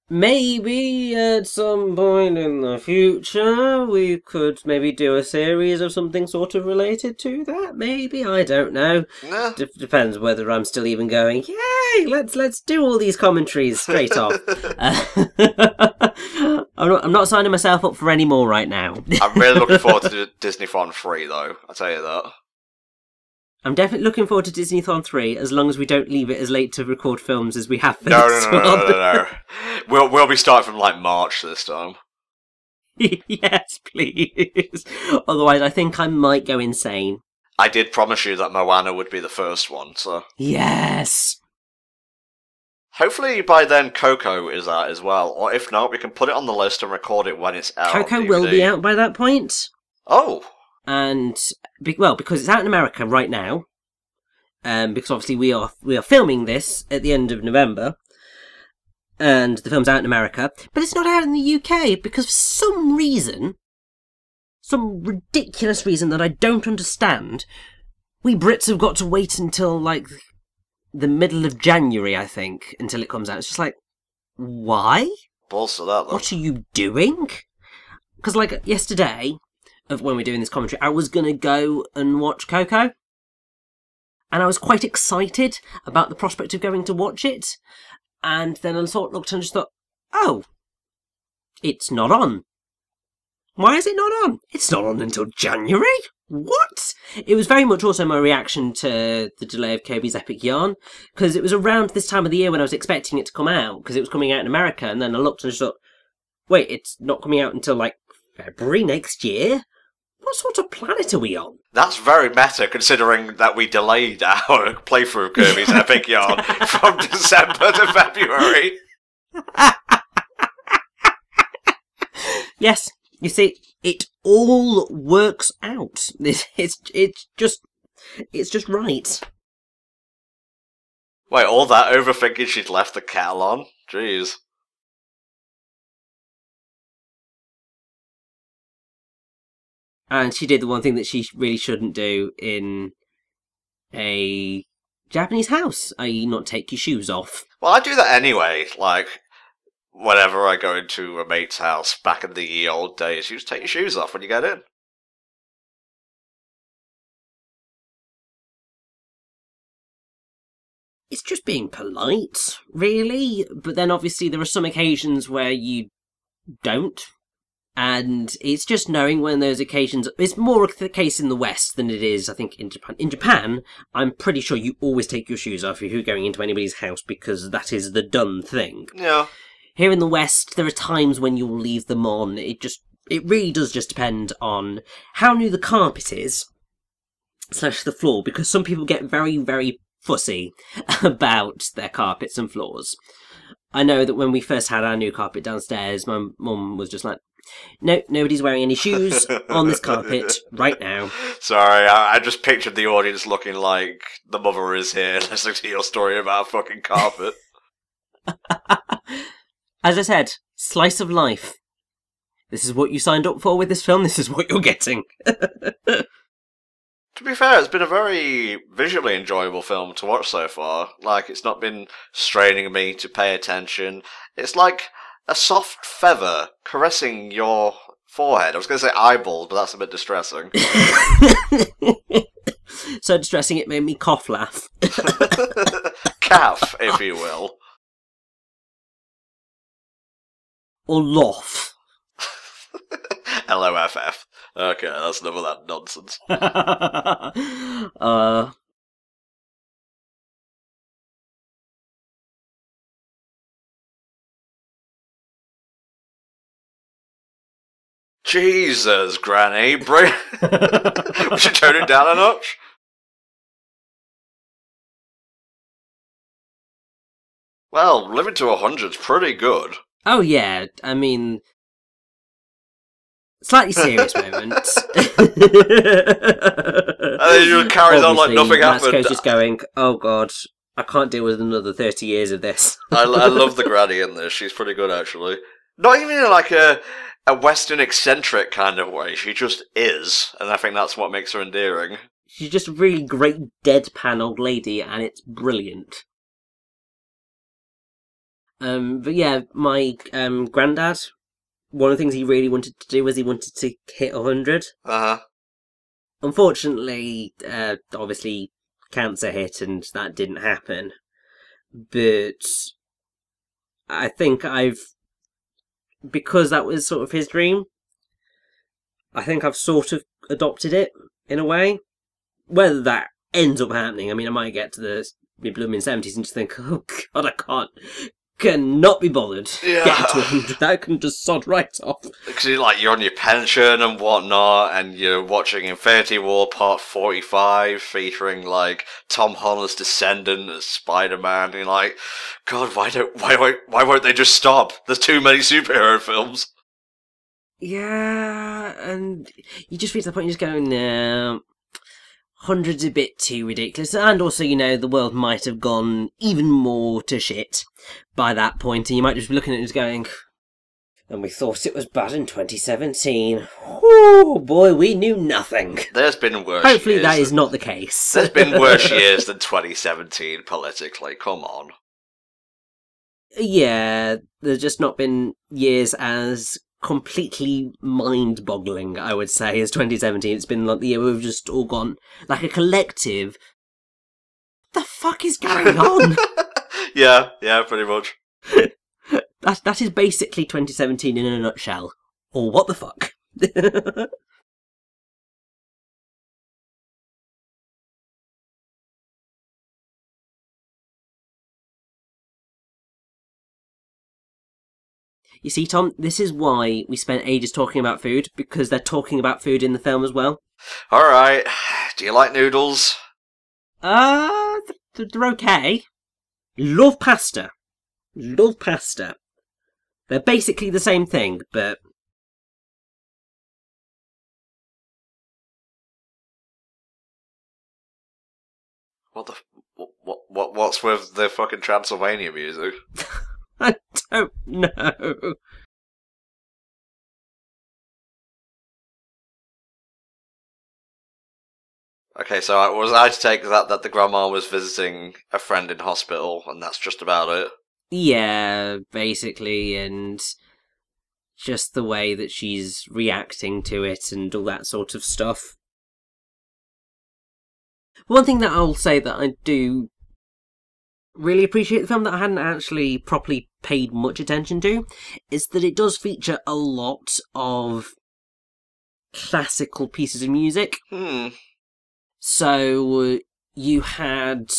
Maybe at some point in the future we could maybe do a series of something sort of related to that. Maybe, I don't know. Nah. Depends whether I'm still even going. Yay! Let's do all these commentaries straight off. I'm not signing myself up for any more right now. I'm really looking forward to Disneython 3, though. I'll tell you that. I'm definitely looking forward to Disneython 3, as long as we don't leave it as late to record films as we have for this one. No. We'll be starting from, like, March this time. Yes, please. Otherwise, I think I might go insane. I did promise you that Moana would be the first one, so... Yes! Hopefully by then Coco is out as well, or if not, we can put it on the list and record it when it's out. Coco will be out by that point. Oh! And, because it's out in America right now, because obviously we are filming this at the end of November, and the film's out in America, but it's not out in the UK, because for some reason, some ridiculous reason that I don't understand, we Brits have got to wait until, like, the middle of January, I think, until it comes out. It's just like, why? Balls to that, though. What are you doing? Because, like, yesterday, of when we're doing this commentary, I was going to go and watch Coco. And I was quite excited about the prospect of going to watch it. And then I looked and just thought, oh, it's not on. Why is it not on? It's not on until January? What? It was very much also my reaction to the delay of Kobe's Epic Yarn, because it was around this time of the year when I was expecting it to come out, because it was coming out in America, and then I looked and just thought, wait, it's not coming out until, like, February next year? What sort of planet are we on? That's very meta, considering that we delayed our playthrough of Kirby's Epic Yarn from December to February. Yes, you see, it all works out. It's just right. Wait, all that overthinking she'd left the kettle on? Jeez. And she did the one thing that she really shouldn't do in a Japanese house, i.e. not take your shoes off. Well, I do that anyway, like, whenever I go into a mate's house back in the ye old days, you just take your shoes off when you get in. It's just being polite, really, but then obviously there are some occasions where you don't. And it's just knowing when those occasions... It's more the case in the West than it is, I think, in Japan. In Japan, I'm pretty sure you always take your shoes off if you're going into anybody's house, because that is the done thing. Yeah. Here in the West, there are times when you'll leave them on. It really does just depend on how new the carpet is, / the floor, because some people get very, very fussy about their carpets and floors. I know that when we first had our new carpet downstairs, my mum was just like, no, nobody's wearing any shoes on this carpet right now. Sorry, I just pictured the audience looking like the mother is here listening to your story about a fucking carpet. As I said, slice of life. This is what you signed up for with this film, this is what you're getting. To be fair, it's been a very visually enjoyable film to watch so far. Like, it's not been straining me to pay attention. It's like a soft feather caressing your forehead. I was going to say eyeballs, but that's a bit distressing. So distressing it made me cough laugh. Calf, if you will. Or loff. LOFF. Okay, that's enough of that nonsense. Jesus, Granny. We should turn it down a notch. Well, living to 100's pretty good. Oh yeah, I mean, slightly serious moments. And then he just carries on like nothing happened. Natsuko's just going, oh god, I can't deal with another 30 years of this. I love the granny in this. She's pretty good, actually. Not even in like a Western eccentric kind of way. She just is, and I think that's what makes her endearing. She's just a really great deadpan old lady, and it's brilliant. But yeah, my granddad, one of the things he really wanted to do was he wanted to hit 100. Uh-huh. Unfortunately, obviously, cancer hit and that didn't happen. But I think because that was sort of his dream, I think I've sort of adopted it, in a way. Whether that ends up happening, I mean, I might get to the blooming 70s and just think, oh god, I cannot be bothered getting to 100. That can just sod right off. Because you're on your pension and whatnot, and you're watching Infinity War Part 45, featuring like Tom Holland's descendant as Spider-Man, and you're like, God, why won't they just stop? There's too many superhero films. Yeah, and you just reach that point, you just go, no. 100's a bit too ridiculous, and also, the world might have gone even more to shit by that point, and you might just be looking at it and just going, and we thought it was bad in 2017. Oh boy, we knew nothing. There's been worse Hopefully that is not the case. There's been worse years than 2017, politically, come on. Yeah, there's just not been years as completely mind-boggling, I would say, as 2017. It's been like the year we've just all gone, like a collective, the fuck is going on? yeah, pretty much. That is basically 2017 in a nutshell. Or what the fuck? You see, Tom, this is why we spent ages talking about food, because they're talking about food in the film as well. Alright, do you like noodles? They're okay. Love pasta. Love pasta. They're basically the same thing, but... What's with the fucking Transylvania music? I don't know. Okay, so was I to take that the grandma was visiting a friend in hospital, and that's just about it? Yeah, basically, and just the way that she's reacting to it and all that sort of stuff. One thing that I'll say that I do really appreciate the film that I hadn't actually properly paid much attention to is that it does feature a lot of classical pieces of music. So you had,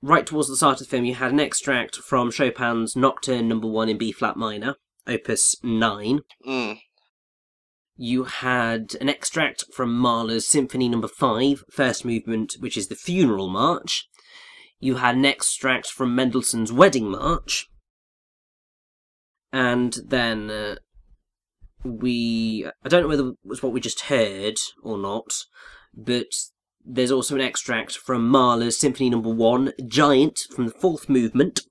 right towards the start of the film, you had an extract from Chopin's Nocturne No. 1 in B-flat minor, Opus 9. You had an extract from Mahler's Symphony No. 5, first movement, which is the Funeral March. You had an extract from Mendelssohn's Wedding March. And then I don't know whether it was what we just heard or not, but there's also an extract from Mahler's Symphony No. 1, Giant, from the fourth movement.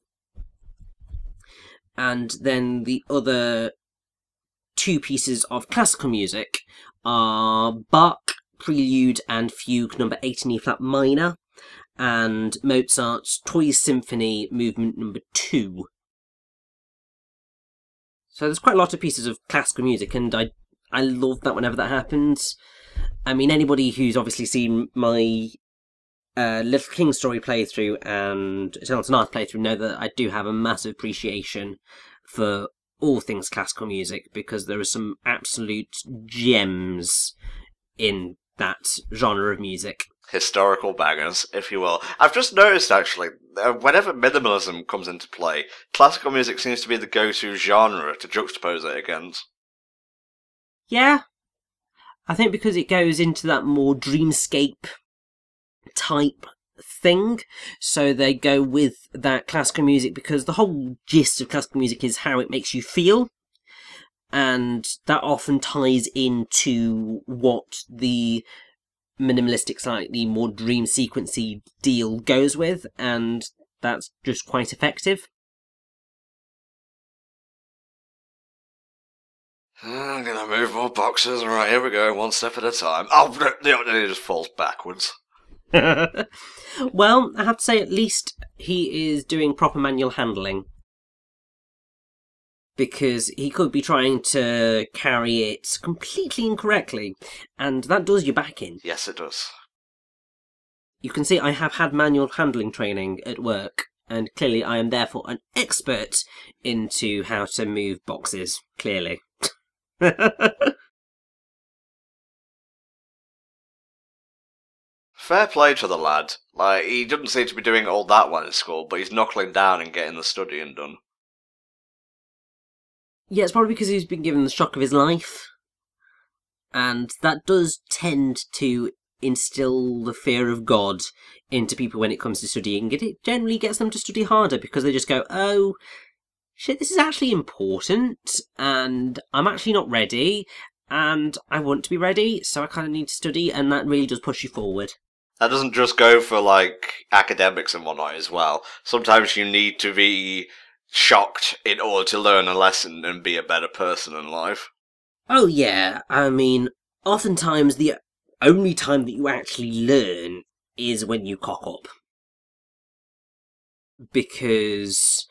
And then the other two pieces of classical music are Bach, Prelude and Fugue No. 8 in E-flat minor, and Mozart's Toy Symphony Movement No. 2. So there's quite a lot of pieces of classical music, and I love that whenever that happens. I mean, anybody who's obviously seen my Little King Story playthrough and Eternal Sonata playthrough know that I do have a massive appreciation for all things classical music, because there are some absolute gems in that genre of music. Historical bangers, if you will. I've just noticed, actually, whenever minimalism comes into play, classical music seems to be the go-to genre to juxtapose it against. Yeah. I think because it goes into that more dreamscape type thing. So they go with that classical music because the whole gist of classical music is how it makes you feel. And that often ties into what the minimalistic, slightly more dream sequency deal goes with, and that's just quite effective. I'm gonna move more boxes. Right, here we go, one step at a time. Oh, it just falls backwards. Well, I have to say, at least he is doing proper manual handling. Because he could be trying to carry it completely incorrectly, and that does your back in. Yes, it does. You can see I have had manual handling training at work, and clearly I am therefore an expert into how to move boxes, clearly. Fair play to the lad. Like, he doesn't seem to be doing all that well at school, but he's knuckling down and getting the studying done. Yeah, it's probably because he's been given the shock of his life. And that does tend to instill the fear of God into people when it comes to studying. It generally gets them to study harder because they just go, oh, shit, this is actually important, and I'm actually not ready, and I want to be ready, so I kind of need to study, and that really does push you forward. That doesn't just go for, like, academics and whatnot as well. Sometimes you need to be shocked in order to learn a lesson and be a better person in life. Oh yeah, I mean, oftentimes the only time that you actually learn is when you cock up. Because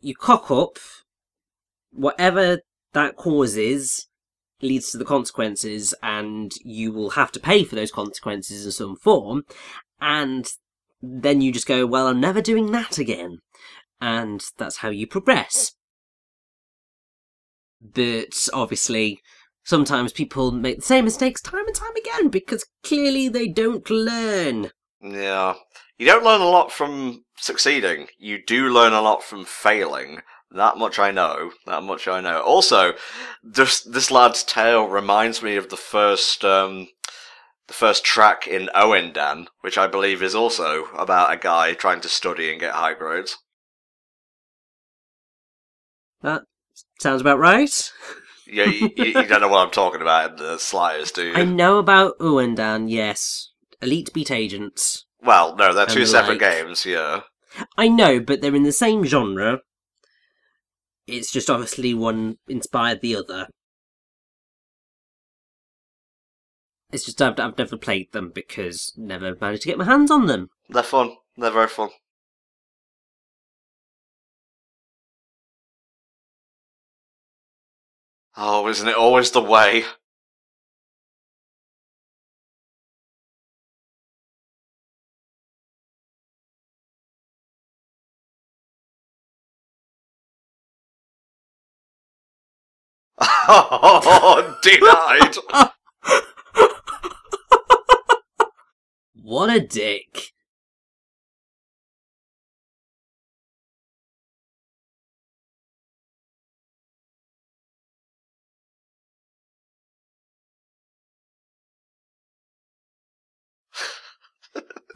you cock up, whatever that causes leads to the consequences, and you will have to pay for those consequences in some form, and then you just go, well, I'm never doing that again. And that's how you progress. But obviously, sometimes people make the same mistakes time and time again because clearly they don't learn. Yeah. You don't learn a lot from succeeding. You do learn a lot from failing. That much I know. That much I know. Also, this lad's tale reminds me of the first track in Oendan, which I believe is also about a guy trying to study and get high grades. That sounds about right. Yeah, you don't know what I'm talking about in the slightest, do you? I know about Oendan, yes. Elite Beat Agents. Well, no, they're two separate games, yeah. I know, but they're in the same genre. It's just obviously one inspired the other. It's just I've never played them because never managed to get my hands on them. They're fun. They're very fun. Oh, isn't it always the way? Oh, denied! What a dick.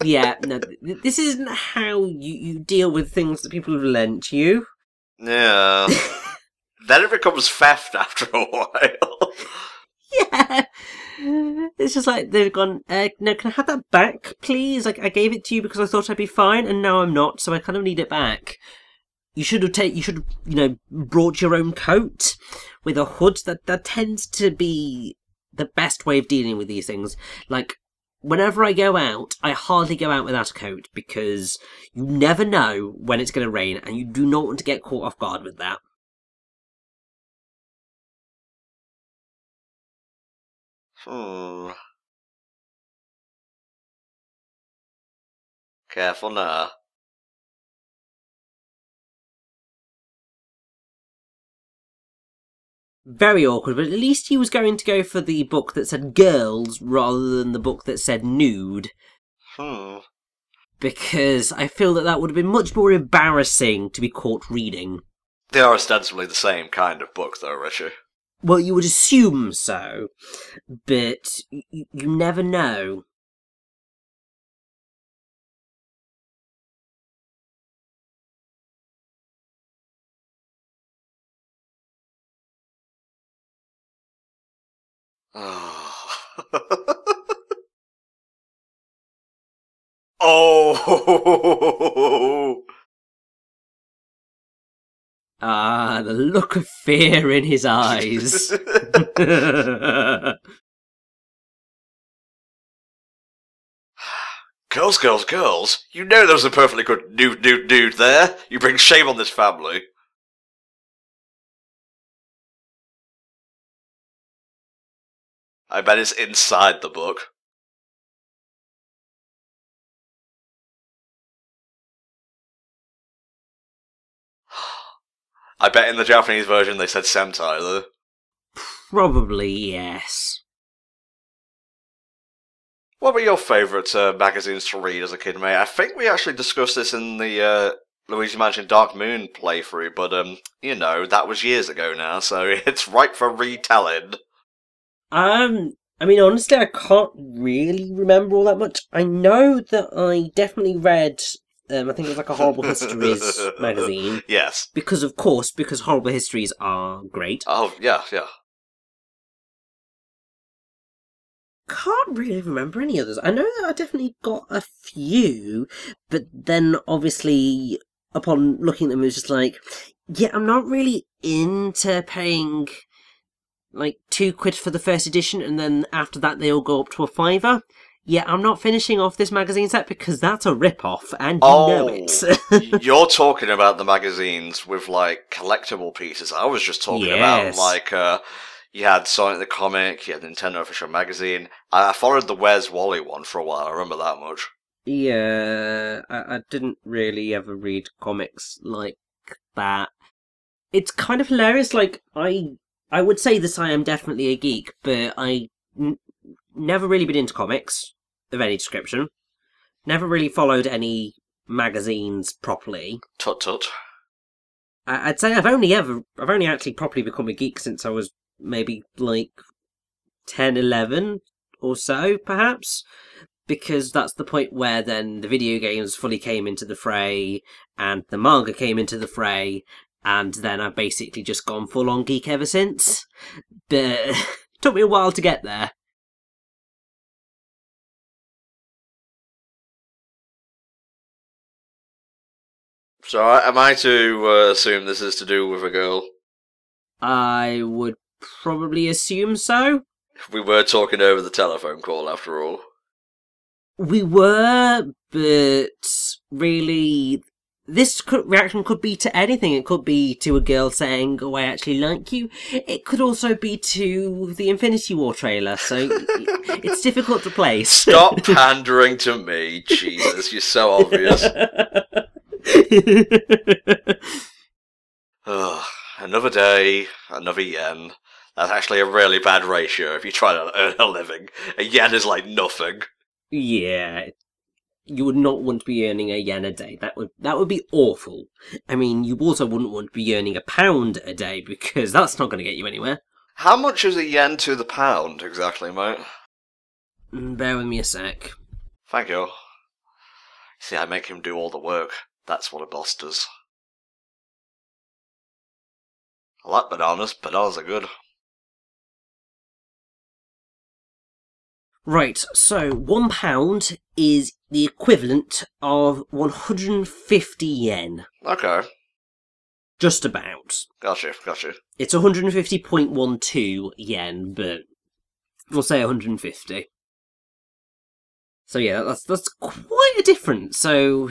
Yeah, no, this isn't how you deal with things that people have lent you. Yeah. Then it becomes theft after a while. Yeah. It's just like they've gone, no, can I have that back, please? Like, I gave it to you because I thought I'd be fine, and now I'm not, so I kind of need it back. You should have brought your own coat with a hood. That tends to be the best way of dealing with these things. Like, whenever I go out, I hardly go out without a coat because you never know when it's going to rain, and you do not want to get caught off guard with that. Careful now. Very awkward, but at least he was going to go for the book that said girls rather than the book that said nude. Because I feel that would have been much more embarrassing to be caught reading. They are ostensibly the same kind of book, though, Richie. Well, you would assume so, but you never know. Oh! Ah, the look of fear in his eyes. Girls, girls, girls! You know there's a perfectly good dude there! You bring shame on this family! I bet it's inside the book. I bet in the Japanese version they said sentai, though. Probably, yes. What were your favourite magazines to read as a kid, mate? I think we actually discussed this in the Luigi Mansion Dark Moon playthrough, but, you know, that was years ago now, so it's ripe for retelling. I mean, honestly, I can't really remember all that much. I know that I definitely read, I think it was like a Horrible Histories magazine. Yes. Because Horrible Histories are great. Oh, yeah, yeah. Can't really remember any others. I know that I definitely got a few, but then obviously upon looking at them, it was just like, yeah, I'm not really into paying like £2 for the first edition, and then after that they all go up to £5. Yeah, I'm not finishing off this magazine set because that's a rip-off, and you know it. You're talking about the magazines with, like, collectible pieces. I was just talking about, like, you had Sonic the Comic, you had Nintendo Official Magazine. I followed the Where's Wally one for a while, I remember that much. Yeah, I didn't really ever read comics like that. It's kind of hilarious, like, I would say that I am definitely a geek, but never really been into comics of any description. Never really followed any magazines properly. Tut tut. I'd say I've only actually properly become a geek since I was maybe like 10, 11 or so, perhaps. Because that's the point where then the video games fully came into the fray, and the manga came into the fray, and then I've basically just gone full-on geek ever since. But it took me a while to get there. So, am I to assume this is to do with a girl? I would probably assume so. We were talking over the telephone call, after all. We were, but really, this reaction could be to anything. It could be to a girl saying, "Oh, I actually like you." It could also be to the Infinity War trailer, so it's difficult to place. Stop pandering to me, Jesus, you're so obvious. Another day, another yen. That's actually a really bad ratio if you try to earn a living. A yen is like nothing. Yeah, you would not want to be earning a yen a day. That would be awful. I mean, you also wouldn't want to be earning £1 a day, because that's not going to get you anywhere. How much is a yen to the pound, exactly, mate? Bear with me a sec. Thank you. See, I make him do all the work. That's what a boss does. I like bananas. Bananas are good. Right, so £1 is the equivalent of 150 yen. Okay. Just about. Gotcha. It's 150.12 yen, but we'll say 150. So yeah, that's quite a difference. So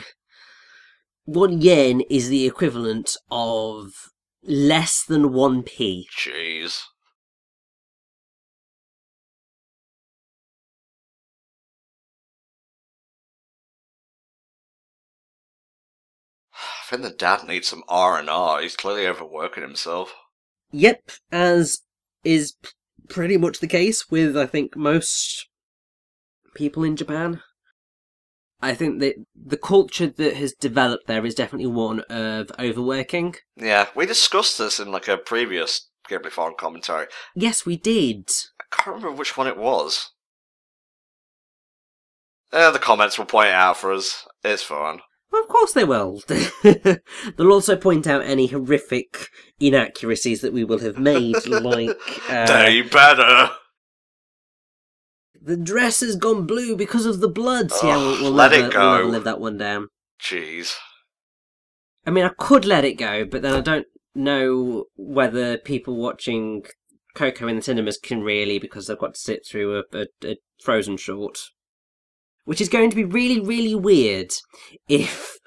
1 yen is the equivalent of less than 1p. Jeez. I think the dad needs some R&R. He's clearly overworking himself. Yep, as is pretty much the case with, I think, most people in Japan. I think that the culture that has developed there is definitely one of overworking. Yeah, we discussed this in like a previous Ghibli Forum commentary. Yes, we did. I can't remember which one it was. The comments will point it out for us. It's fun. Well, of course they will. They'll also point out any horrific inaccuracies that we will have made, like... They better! The dress has gone blue because of the blood. Yeah, we'll never live that one down. Jeez. I mean, I could let it go, but then I don't know whether people watching Coco in the cinemas can really, because they've got to sit through a Frozen short. Which is going to be really, really weird if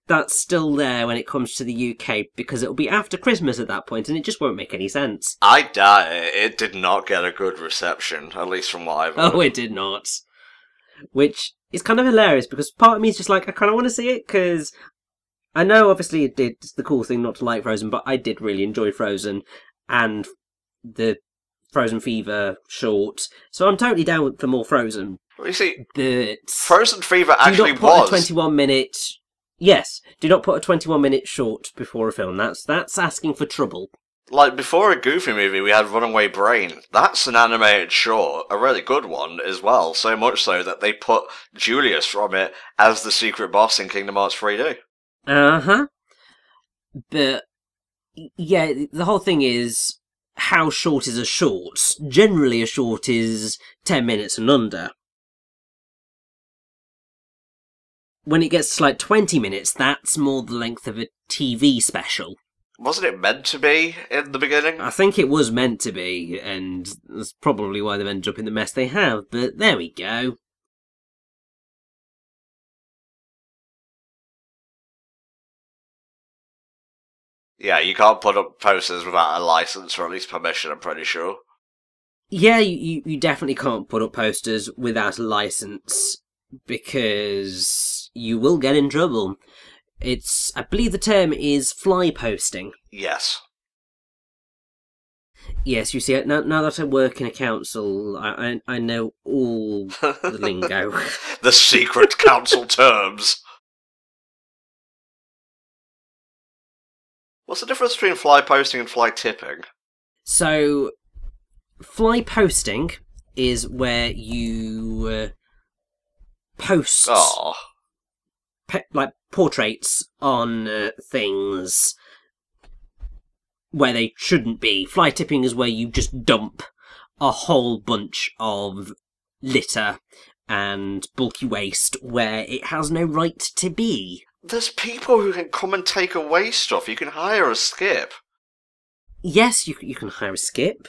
that's still there when it comes to the UK, because it'll be after Christmas at that point, and it just won't make any sense. I doubt it. It did not get a good reception, at least from what I've heard. Oh, it did not. Which is kind of hilarious, because part of me is just like, I kind of want to see it, because I know obviously it's the cool thing not to like Frozen, but I did really enjoy Frozen, and the Frozen Fever short, so I'm totally down for more Frozen. Well, you see, but Frozen Fever actually do not put a 21-minute... Yes, do not put a 21-minute short before a film. That's asking for trouble. Like, before a Goofy movie, we had Runaway Brain. That's an animated short, a really good one as well, so much so that they put Julius from it as the secret boss in Kingdom Hearts 3D. Uh-huh. But, yeah, the whole thing is, how short is a short? Generally, a short is 10 minutes and under. When it gets to like 20 minutes, that's more the length of a TV special. Wasn't it meant to be in the beginning? I think it was meant to be, and that's probably why they've ended up in the mess they have, but there we go. Yeah, you can't put up posters without a license, or at least permission, I'm pretty sure. Yeah, you definitely can't put up posters without a license, because you will get in trouble. I believe the term is fly posting. Yes. Yes, you see, now that I work in a council, I know all the lingo. The secret council terms. What's the difference between fly posting and fly tipping? So, fly posting is where you post like portraits on things where they shouldn't be. Fly tipping is where you just dump a whole bunch of litter and bulky waste where it has no right to be. There's people who can come and take away stuff. You can hire a skip. Yes, you can hire a skip.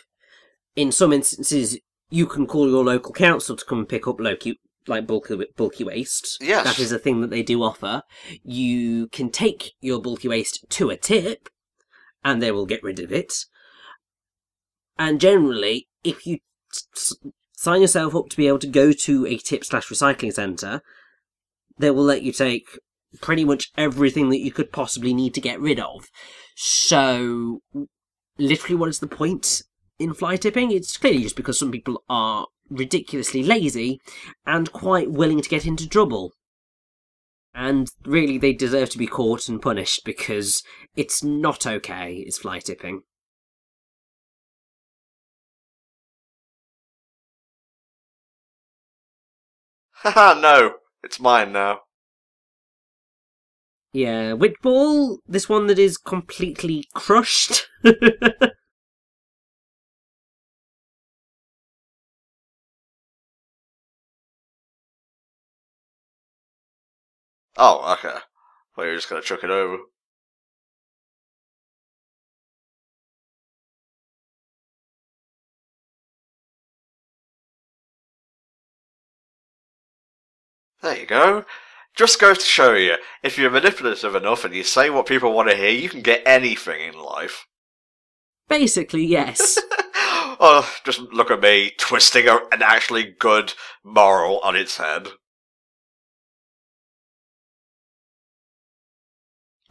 In some instances, you can call your local council to come and pick up bulky waste. Yes. That is a thing that they do offer. You can take your bulky waste to a tip, and they will get rid of it. And generally, if you sign yourself up to be able to go to a tip/recycling centre, they will let you take pretty much everything that you could possibly need to get rid of. So, literally, what is the point in fly tipping? It's clearly just because some people are ridiculously lazy and quite willing to get into trouble. And really, they deserve to be caught and punished because it's not okay, it's fly tipping. Haha, no. It's mine now. Yeah, which ball? This one that is completely crushed? Oh, okay. Well, you're just gonna chuck it over. There you go. Just goes to show you, if you're manipulative enough and you say what people want to hear, you can get anything in life. Basically, yes. Oh, just look at me, twisting an actually good moral on its head.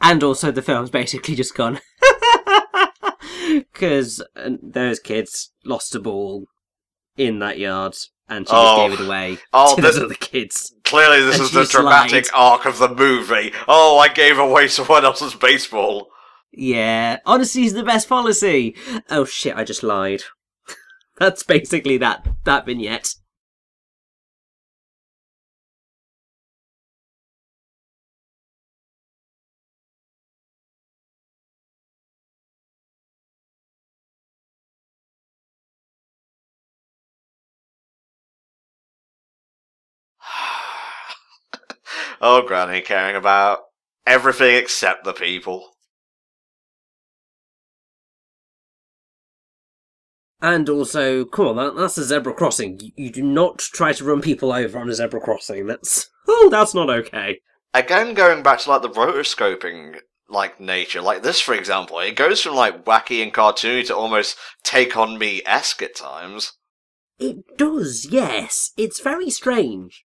And also the film's basically just gone. Because those kids lost a ball in that yard, and she just gave it away to those other kids. Clearly this is the dramatic arc of the movie. Oh, I gave away someone else's baseball. Yeah, honesty is the best policy. Oh shit, I just lied. That's basically that vignette. Oh, Granny caring about everything except the people. And also, come on, that's a zebra crossing. You do not try to run people over on a zebra crossing. That's not okay. Again, going back to, like, the rotoscoping, like, nature. Like, this, for example, it goes from, like, wacky and cartoony to almost Take-on-Me-esque at times. It does, yes. It's very strange.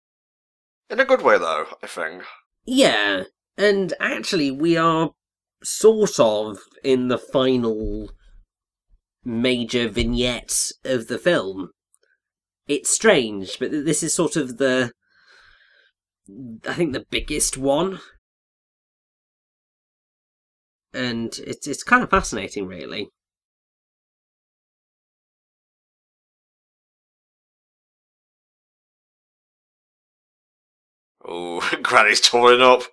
In a good way, though, I think. Yeah, and actually we are sort of in the final major vignette of the film. It's strange, but this is sort of I think the biggest one. And it's kind of fascinating, really. Oh, Granny's touring up.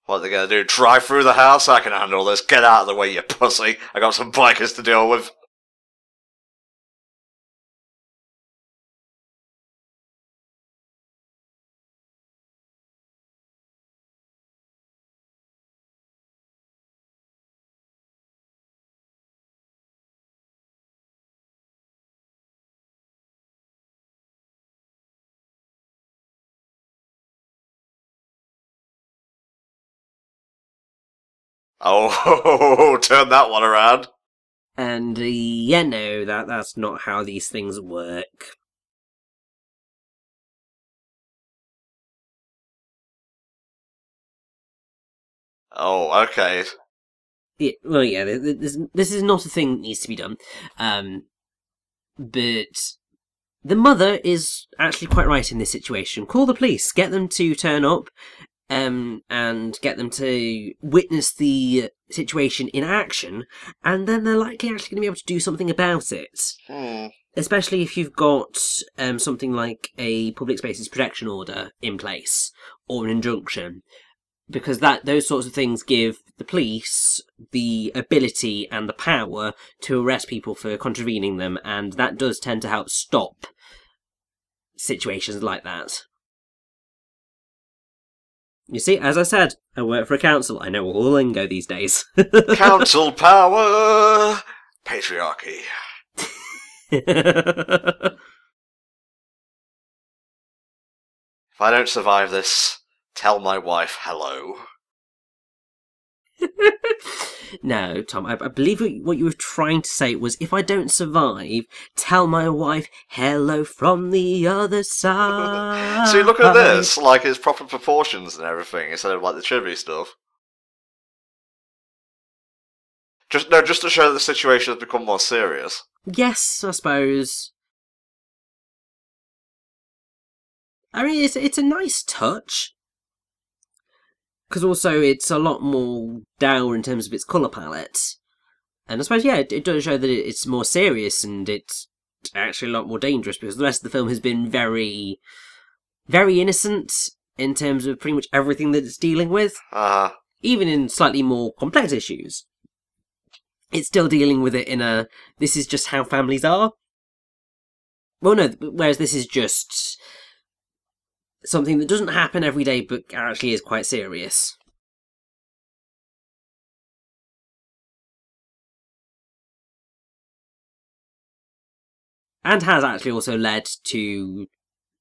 What are they gonna do? Drive through the house? I can handle this. Get out of the way, you pussy. I got some bikers to deal with. Oh, turn that one around. And yeah, no, that's not how these things work. Oh, okay. Yeah, well, yeah, this is not a thing that needs to be done. But the mother is actually quite right in this situation. Call the police, get them to turn up, and get them to witness the situation in action, and then they're likely actually going to be able to do something about it. Especially if you've got something like a public spaces protection order in place, or an injunction, because those sorts of things give the police the ability and the power to arrest people for contravening them, and that does tend to help stop situations like that. You see, as I said, I work for a council. I know all the lingo these days. Council power! Patriarchy. If I don't survive this, tell my wife hello. No, Tom, I believe what you were trying to say was, if I don't survive, tell my wife hello from the other side. See, look at this, like, it's proper proportions and everything, instead of, like, the chibi stuff. Just to show that the situation has become more serious. Yes, I suppose. I mean, it's a nice touch. Because also it's a lot more dour in terms of its colour palette. And I suppose, yeah, it does show that it's more serious and it's actually a lot more dangerous, because the rest of the film has been very, very innocent in terms of pretty much everything that it's dealing with. Even in slightly more complex issues. It's still dealing with it in a, this is just how families are. Well, no, whereas this is just something that doesn't happen every day, but actually is quite serious. And has actually also led to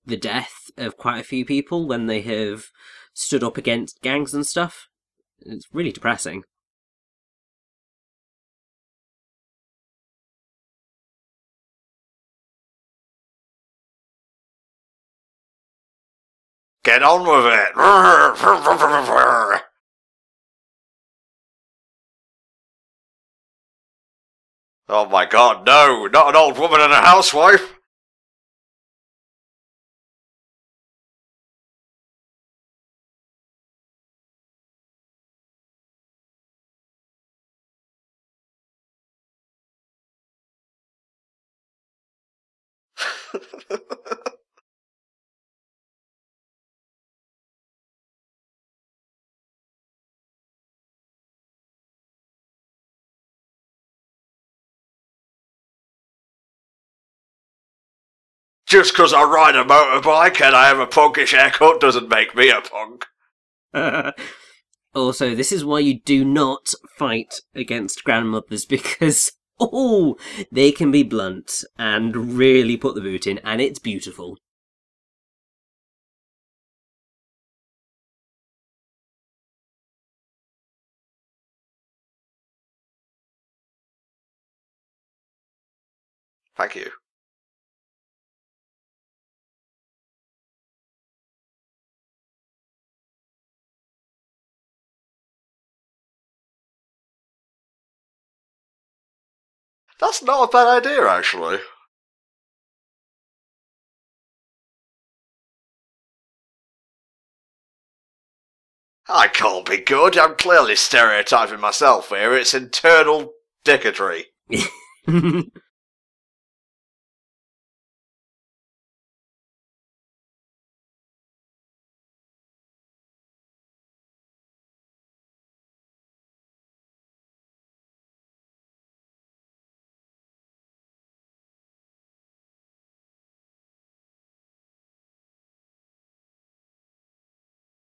the death of quite a few people when they have stood up against gangs and stuff. It's really depressing. Get on with it! Oh my god, no! Not an old woman and a housewife! Just because I ride a motorbike and I have a punkish haircut doesn't make me a punk. Also, this is why you do not fight against grandmothers, because, they can be blunt and really put the boot in, and it's beautiful. Thank you. That's not a bad idea, actually. I can't be good. I'm clearly stereotyping myself here. It's internal dicketry.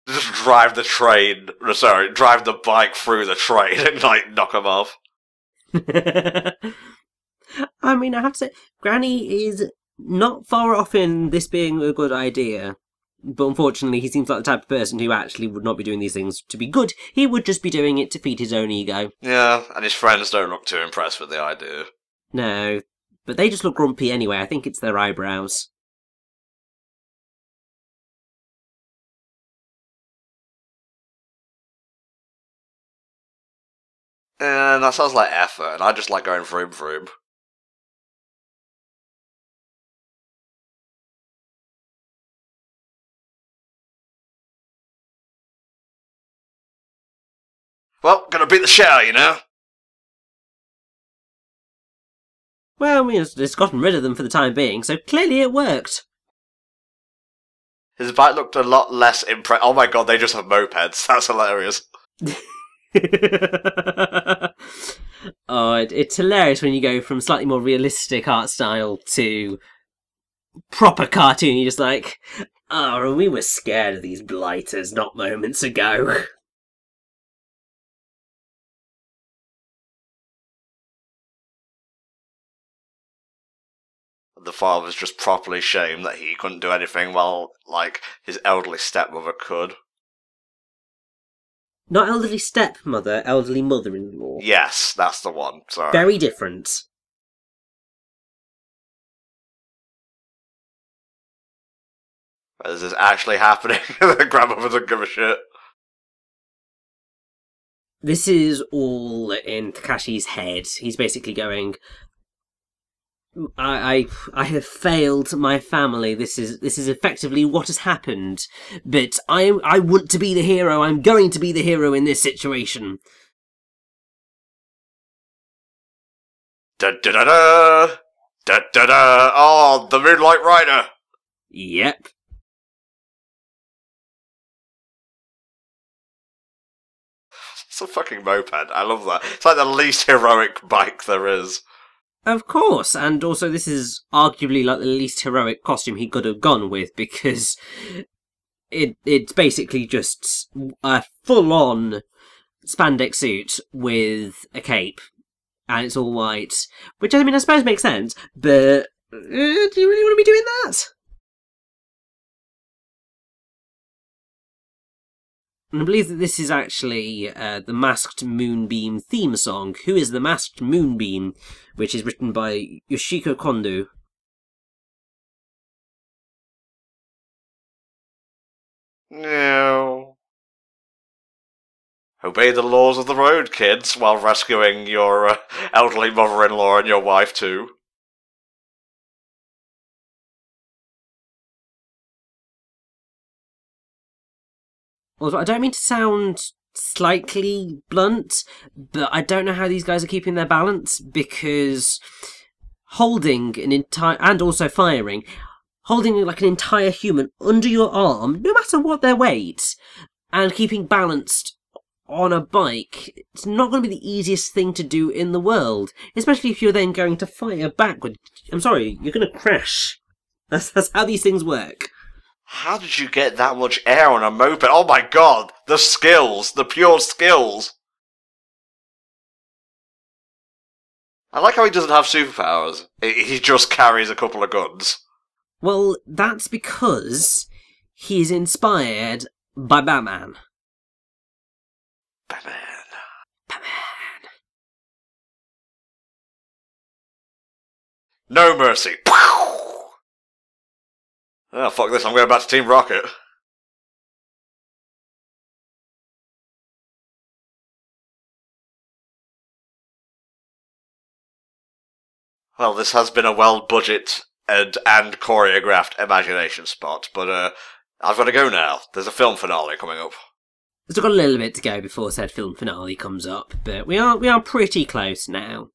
Just drive the train. Sorry, drive the bike through the train and like knock them off. I mean, I have to say, Granny is not far off in this being a good idea. But unfortunately, he seems like the type of person who actually would not be doing these things to be good. He would just be doing it to feed his own ego. Yeah, and his friends don't look too impressed with the idea. No, but they just look grumpy anyway. I think it's their eyebrows. And that sounds like effort, and I just like going vroom vroom. Well, gonna beat the shower, you know? Well, I mean, it's gotten rid of them for the time being, so clearly it worked. His bike looked a lot less Oh my god, they just have mopeds. That's hilarious. It's hilarious when you go from slightly more realistic art style to proper cartoon. You're just like, we were scared of these blighters not moments ago. The father's just properly shamed that he couldn't do anything while, like, his elderly stepmother could. Not elderly stepmother, elderly mother-in-law. Yes, that's the one, sorry. Very different. Is this actually happening? The grandmother doesn't give a shit. This is all in Takashi's head. He's basically going, I have failed my family. This is effectively what has happened. But I want to be the hero. I'm going to be the hero in this situation. Da da da da da da da. Oh, the Moonlight Rider. Yep. It's a fucking moped. I love that. It's like the least heroic bike there is. Of course, and also this is arguably like the least heroic costume he could have gone with, because it's basically just a full-on spandex suit with a cape, and it's all white, which I mean I suppose makes sense, but do you really want to be doing that? And I believe that this is actually the Masked Moonbeam theme song. Who is the Masked Moonbeam? Which is written by Yoshiko Kondo. No. Obey the laws of the road, kids, while rescuing your elderly mother-in-law and your wife too. Also, I don't mean to sound slightly blunt, but I don't know how these guys are keeping their balance, because holding an entire, and also firing, holding like an entire human under your arm, no matter what their weight, and keeping balanced on a bike, it's not going to be the easiest thing to do in the world, especially if you're then going to fire backward. I'm sorry, you're going to crash That's how these things work. How did you get that much air on a moped? Oh my god! The skills! The pure skills! I like how he doesn't have superpowers. He just carries a couple of guns. Well, that's because he's inspired by Batman. Batman. No mercy. Oh, fuck this. I'm going back to Team Rocket. Well, this has been a well-budgeted and choreographed imagination spot, but I've got to go now. There's a film finale coming up. We've still got a little bit to go before said film finale comes up, but we are pretty close now.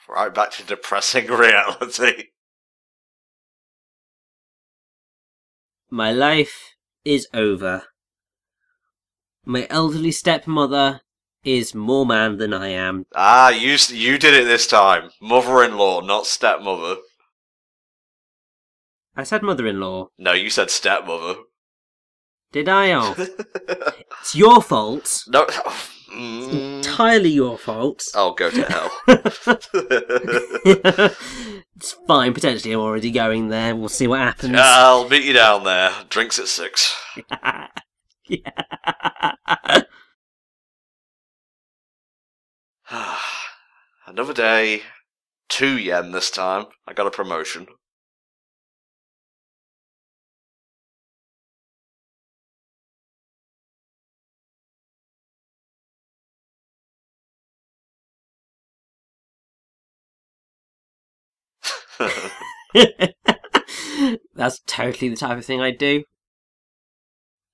Right back to depressing reality. My life is over. My elderly stepmother is more man than I am. Ah, you did it this time. Mother-in-law, not stepmother. I said mother-in-law. No, you said stepmother. Did I? Oh. It's your fault. No. It's entirely your fault. Oh, go to hell. It's fine, potentially I'm already going there. We'll see what happens. I'll meet you down there. Drinks at 6. Yeah. Another day. 2 yen this time. I got a promotion. That's totally the type of thing I'd do.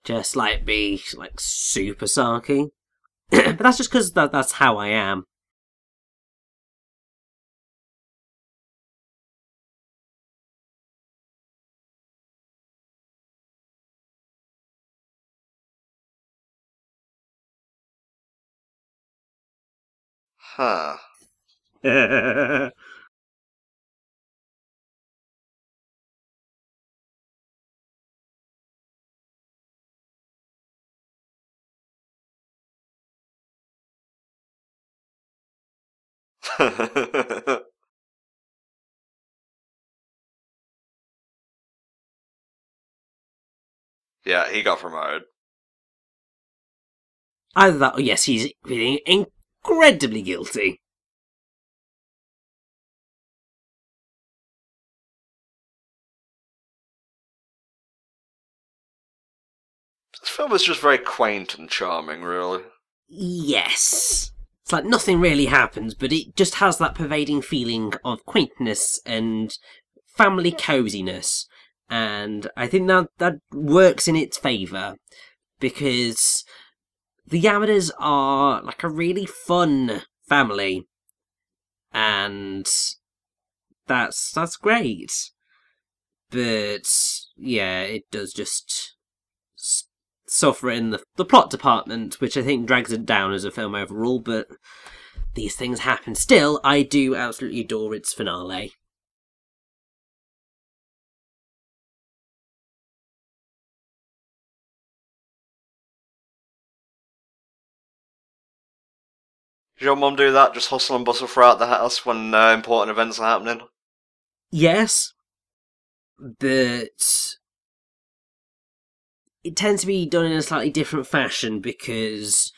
Just be super sarky. But that's just because that's how I am. Huh. Yeah, he got promoted. Either that or yes, he's feeling incredibly guilty. This film is just very quaint and charming, really. Yes. It's like nothing really happens, but it just has that pervading feeling of quaintness and family coziness. And I think that works in its favour, because the Yamadas are like a really fun family, and that's great. But yeah, it does just suffer in the plot department, which I think drags it down as a film overall, but these things happen. Still, I do absolutely adore its finale. Did your mum do that? Just hustle and bustle throughout the house when important events are happening? Yes, but it tends to be done in a slightly different fashion because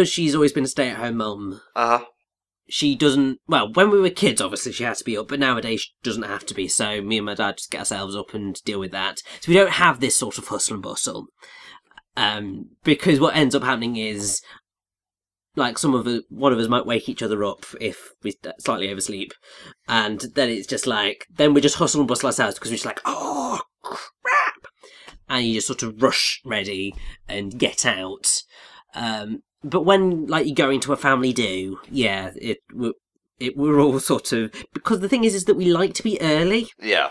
she's always been a stay-at-home mum. She doesn't... Well, when we were kids, obviously, she had to be up, but nowadays she doesn't have to be, so me and my dad just get ourselves up and deal with that. So we don't have this sort of hustle and bustle. Because what ends up happening is, one of us might wake each other up if we slightly oversleep, and then it's just then we just hustle and bustle ourselves because we're just oh, crap! And you just sort of rush ready and get out. But when, like, you go into a family do, yeah, we're all sort of... Because the thing is that we like to be early. Yeah.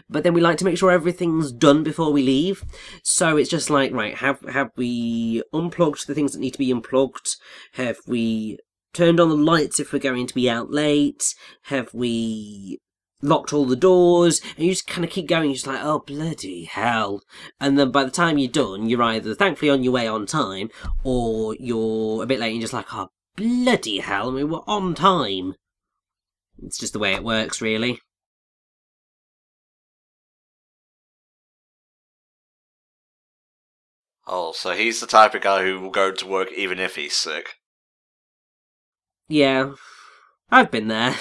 But then we like to make sure everything's done before we leave. So it's just like, right, have we unplugged the things that need to be unplugged? Have we turned on the lights if we're going to be out late? Have we locked all the doors? And you just kind of keep going, you're just like, oh, bloody hell. And then by the time you're done, you're either thankfully on your way on time, or you're a bit late and you're just like, oh, bloody hell, I mean, we're on time. It's just the way it works, really. Oh, so he's the type of guy who will go to work even if he's sick. Yeah, I've been there.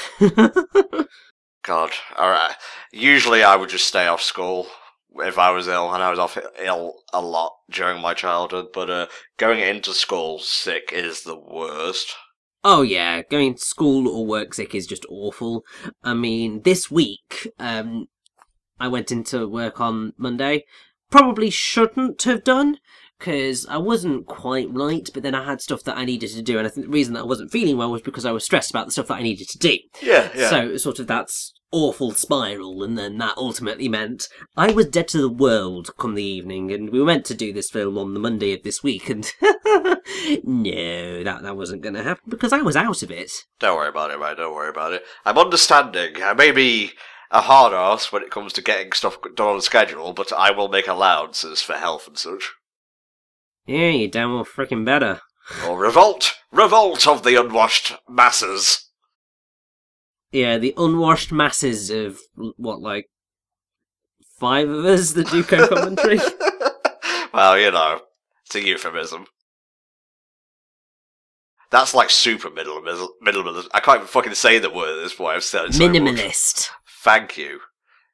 God, alright. Usually I would just stay off school if I was ill, and I was off ill a lot during my childhood, but going into school sick is the worst. Oh yeah, going to school or work sick is just awful. I mean, this week, I went into work on Monday. Probably shouldn't have done, because I wasn't quite right, but then I had stuff that I needed to do, and I think the reason that I wasn't feeling well was because I was stressed about the stuff that I needed to do. Yeah. So, sort of that's awful spiral, and then that ultimately meant I was dead to the world come the evening, and we were meant to do this film on the Monday of this week, and no, that wasn't going to happen, because I was out of it. Don't worry about it, mate, don't worry about it. I'm understanding. I may be a hard ass when it comes to getting stuff done on schedule, but I will make allowances for health and such. Yeah, you damn well frickin' better. Or revolt! Revolt of the unwashed masses! Yeah, the unwashed masses of, what, like, 5 of us that do co-commentary? Well, you know, it's a euphemism. That's like super minimalist. I can't even fucking say the word at this point, I've said it so Minimalist. Much. Thank you.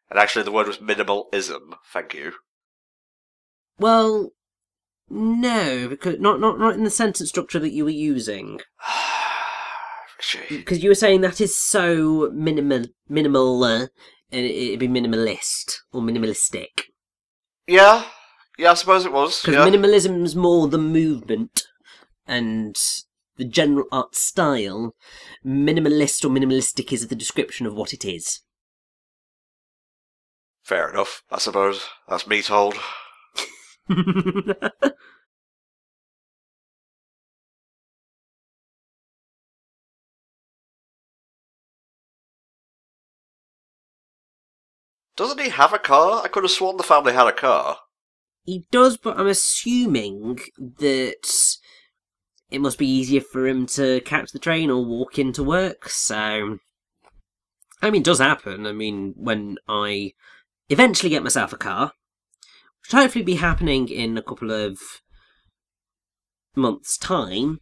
And actually the word was minimalism. Thank you. Well, no, because not in the sentence structure that you were using. Because you were saying that is so minimal, and it'd be minimalist or minimalistic. Yeah, I suppose it was. Because minimalism's more the movement and the general art style. Minimalist or minimalistic is the description of what it is. Fair enough, I suppose. That's me told. Doesn't he have a car? I could have sworn the family had a car. He does, but I'm assuming that it must be easier for him to catch the train or walk into work, so... I mean, it does happen. I mean, when I eventually get myself a car, which will hopefully be happening in a couple of months' time,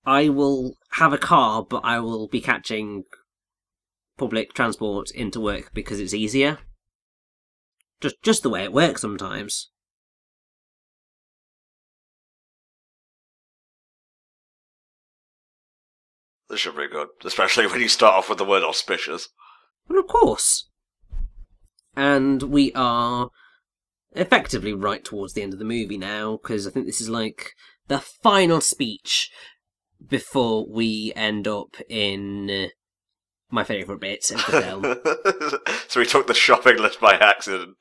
I will have a car, but I will be catching public transport into work because it's easier. Just the way it works sometimes. This should be good, especially when you start off with the word auspicious. Well, of course. And we are effectively right towards the end of the movie now, because I think this is like the final speech before we end up in my favourite bit of the film. So we took the shopping list by accident.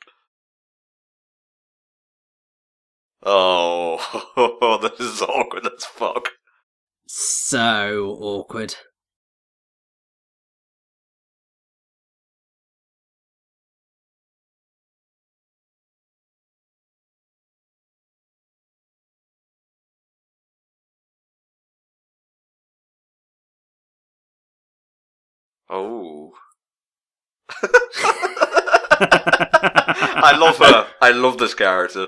Oh, this is awkward as fuck. So awkward. Oh. I love her. I love this character.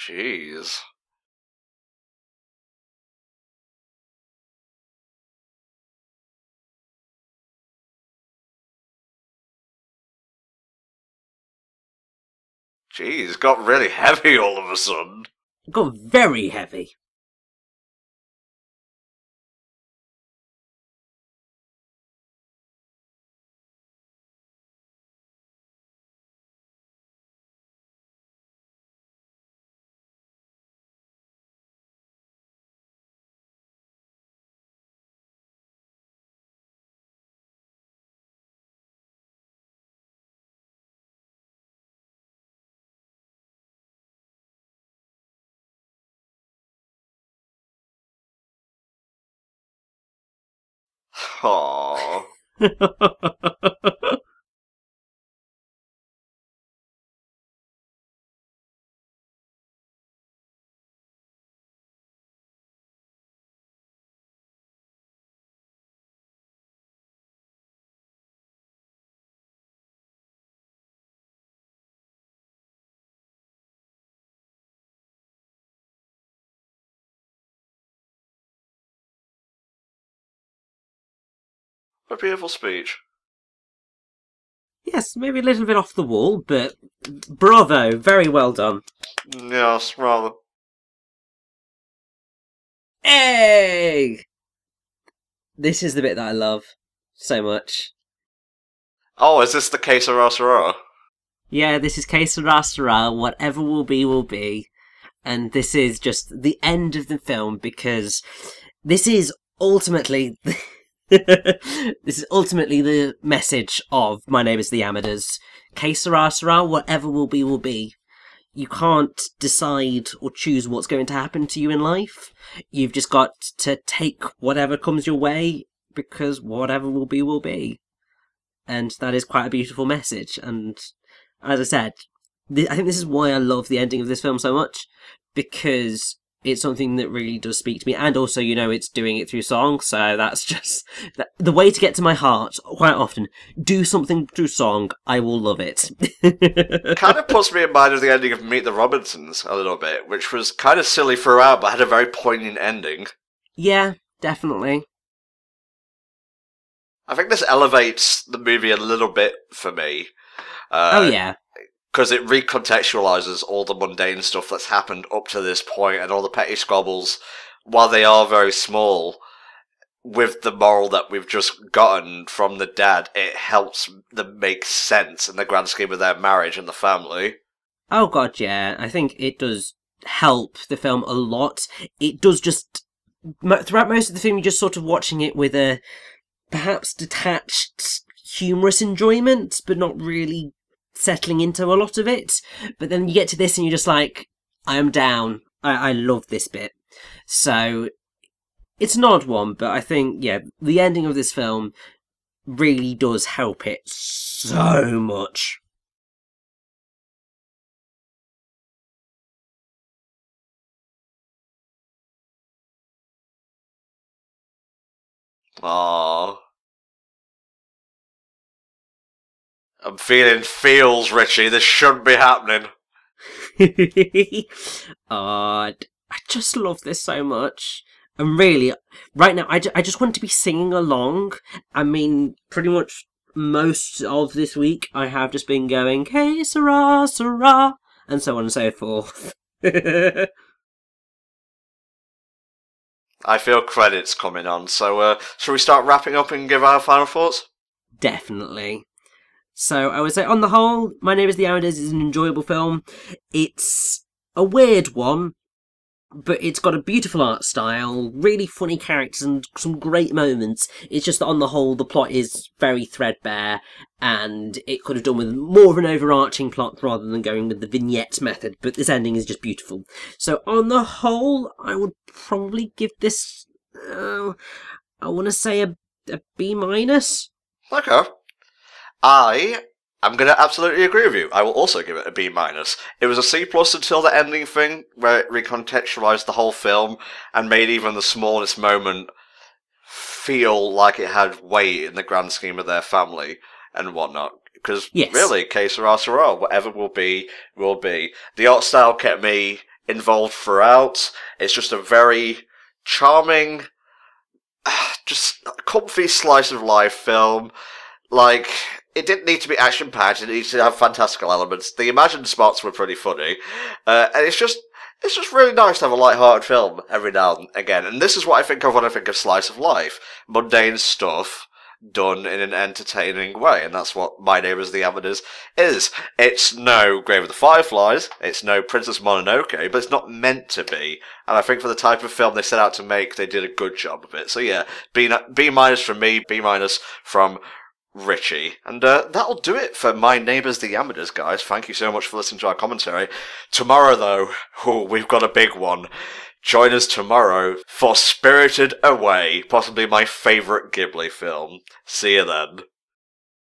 Jeez. Jeez, got really heavy all of a sudden. Got very heavy. Aww. A beautiful speech. Yes, maybe a little bit off the wall, but bravo, very well done. Yes, rather. Hey! This is the bit that I love so much. Oh, is this the Que Sera Sera? Yeah, this is Que Sera Sera, whatever will be, will be. And this is just the end of the film, because this is ultimately... this is ultimately the message of My Neighbours the Yamadas. Que sera sera, whatever will be, will be. You can't decide or choose what's going to happen to you in life. You've just got to take whatever comes your way, because whatever will be, will be. And that is quite a beautiful message. And as I said, I think this is why I love the ending of this film so much, because it's something that really does speak to me, and also, you know, it's doing it through song, so that's just the way to get to my heart. Quite often, do something through song, I will love it. Kind of puts me in mind of the ending of Meet the Robinsons a little bit, which was kind of silly throughout, but had a very poignant ending. Yeah, definitely. I think this elevates the movie a little bit for me. Oh yeah. Because it recontextualizes all the mundane stuff that's happened up to this point and all the petty squabbles, while they are very small, with the moral that we've just gotten from the dad, it helps them make sense in the grand scheme of their marriage and the family. Oh god, yeah. I think it does help the film a lot. It does just... Throughout most of the film, you're just sort of watching it with a perhaps detached, humorous enjoyment, but not really settling into a lot of it. But then you get to this and you're just like, I am down. I love this bit. So it's an odd one, but I think, yeah, the ending of this film really does help it so much. Aww. I'm feeling feels, Richie. This shouldn't be happening. I just love this so much. And really, right now, I just want to be singing along. I mean, pretty much most of this week, I have just been going, Que sera, sera, and so on and so forth. I feel credits coming on, so shall we start wrapping up and give our final thoughts? Definitely. So I would say, on the whole, My Neighbours the Yamadas is an enjoyable film. It's a weird one, but it's got a beautiful art style, really funny characters, and some great moments. It's just that on the whole, the plot is very threadbare, and it could have done with more of an overarching plot rather than going with the vignette method, but this ending is just beautiful. So on the whole, I would probably give this, I want to say a B-. Okay. I'm going to absolutely agree with you. I will also give it a B-. It was a C+ until the ending thing, where it recontextualized the whole film and made even the smallest moment feel like it had weight in the grand scheme of their family and whatnot. Because really, Que sera sera, whatever will be, will be. The art style kept me involved throughout. It's just a very charming, just comfy slice of life film. Like, it didn't need to be action-packed, it needed to have fantastical elements. The imagined spots were pretty funny, and it's just really nice to have a light-hearted film every now and again. And this is what I think of when I think of slice of life. Mundane stuff done in an entertaining way, and that's what My Neighbours the Amateurs is. It's no Grave of the Fireflies, it's no Princess Mononoke, but it's not meant to be. And I think for the type of film they set out to make, they did a good job of it. So yeah, B- from me, B- from Richie. And that'll do it for My Neighbours the Amateurs, guys. Thank you so much for listening to our commentary. Tomorrow, though, we've got a big one. Join us tomorrow for Spirited Away, possibly my favourite Ghibli film. See you then.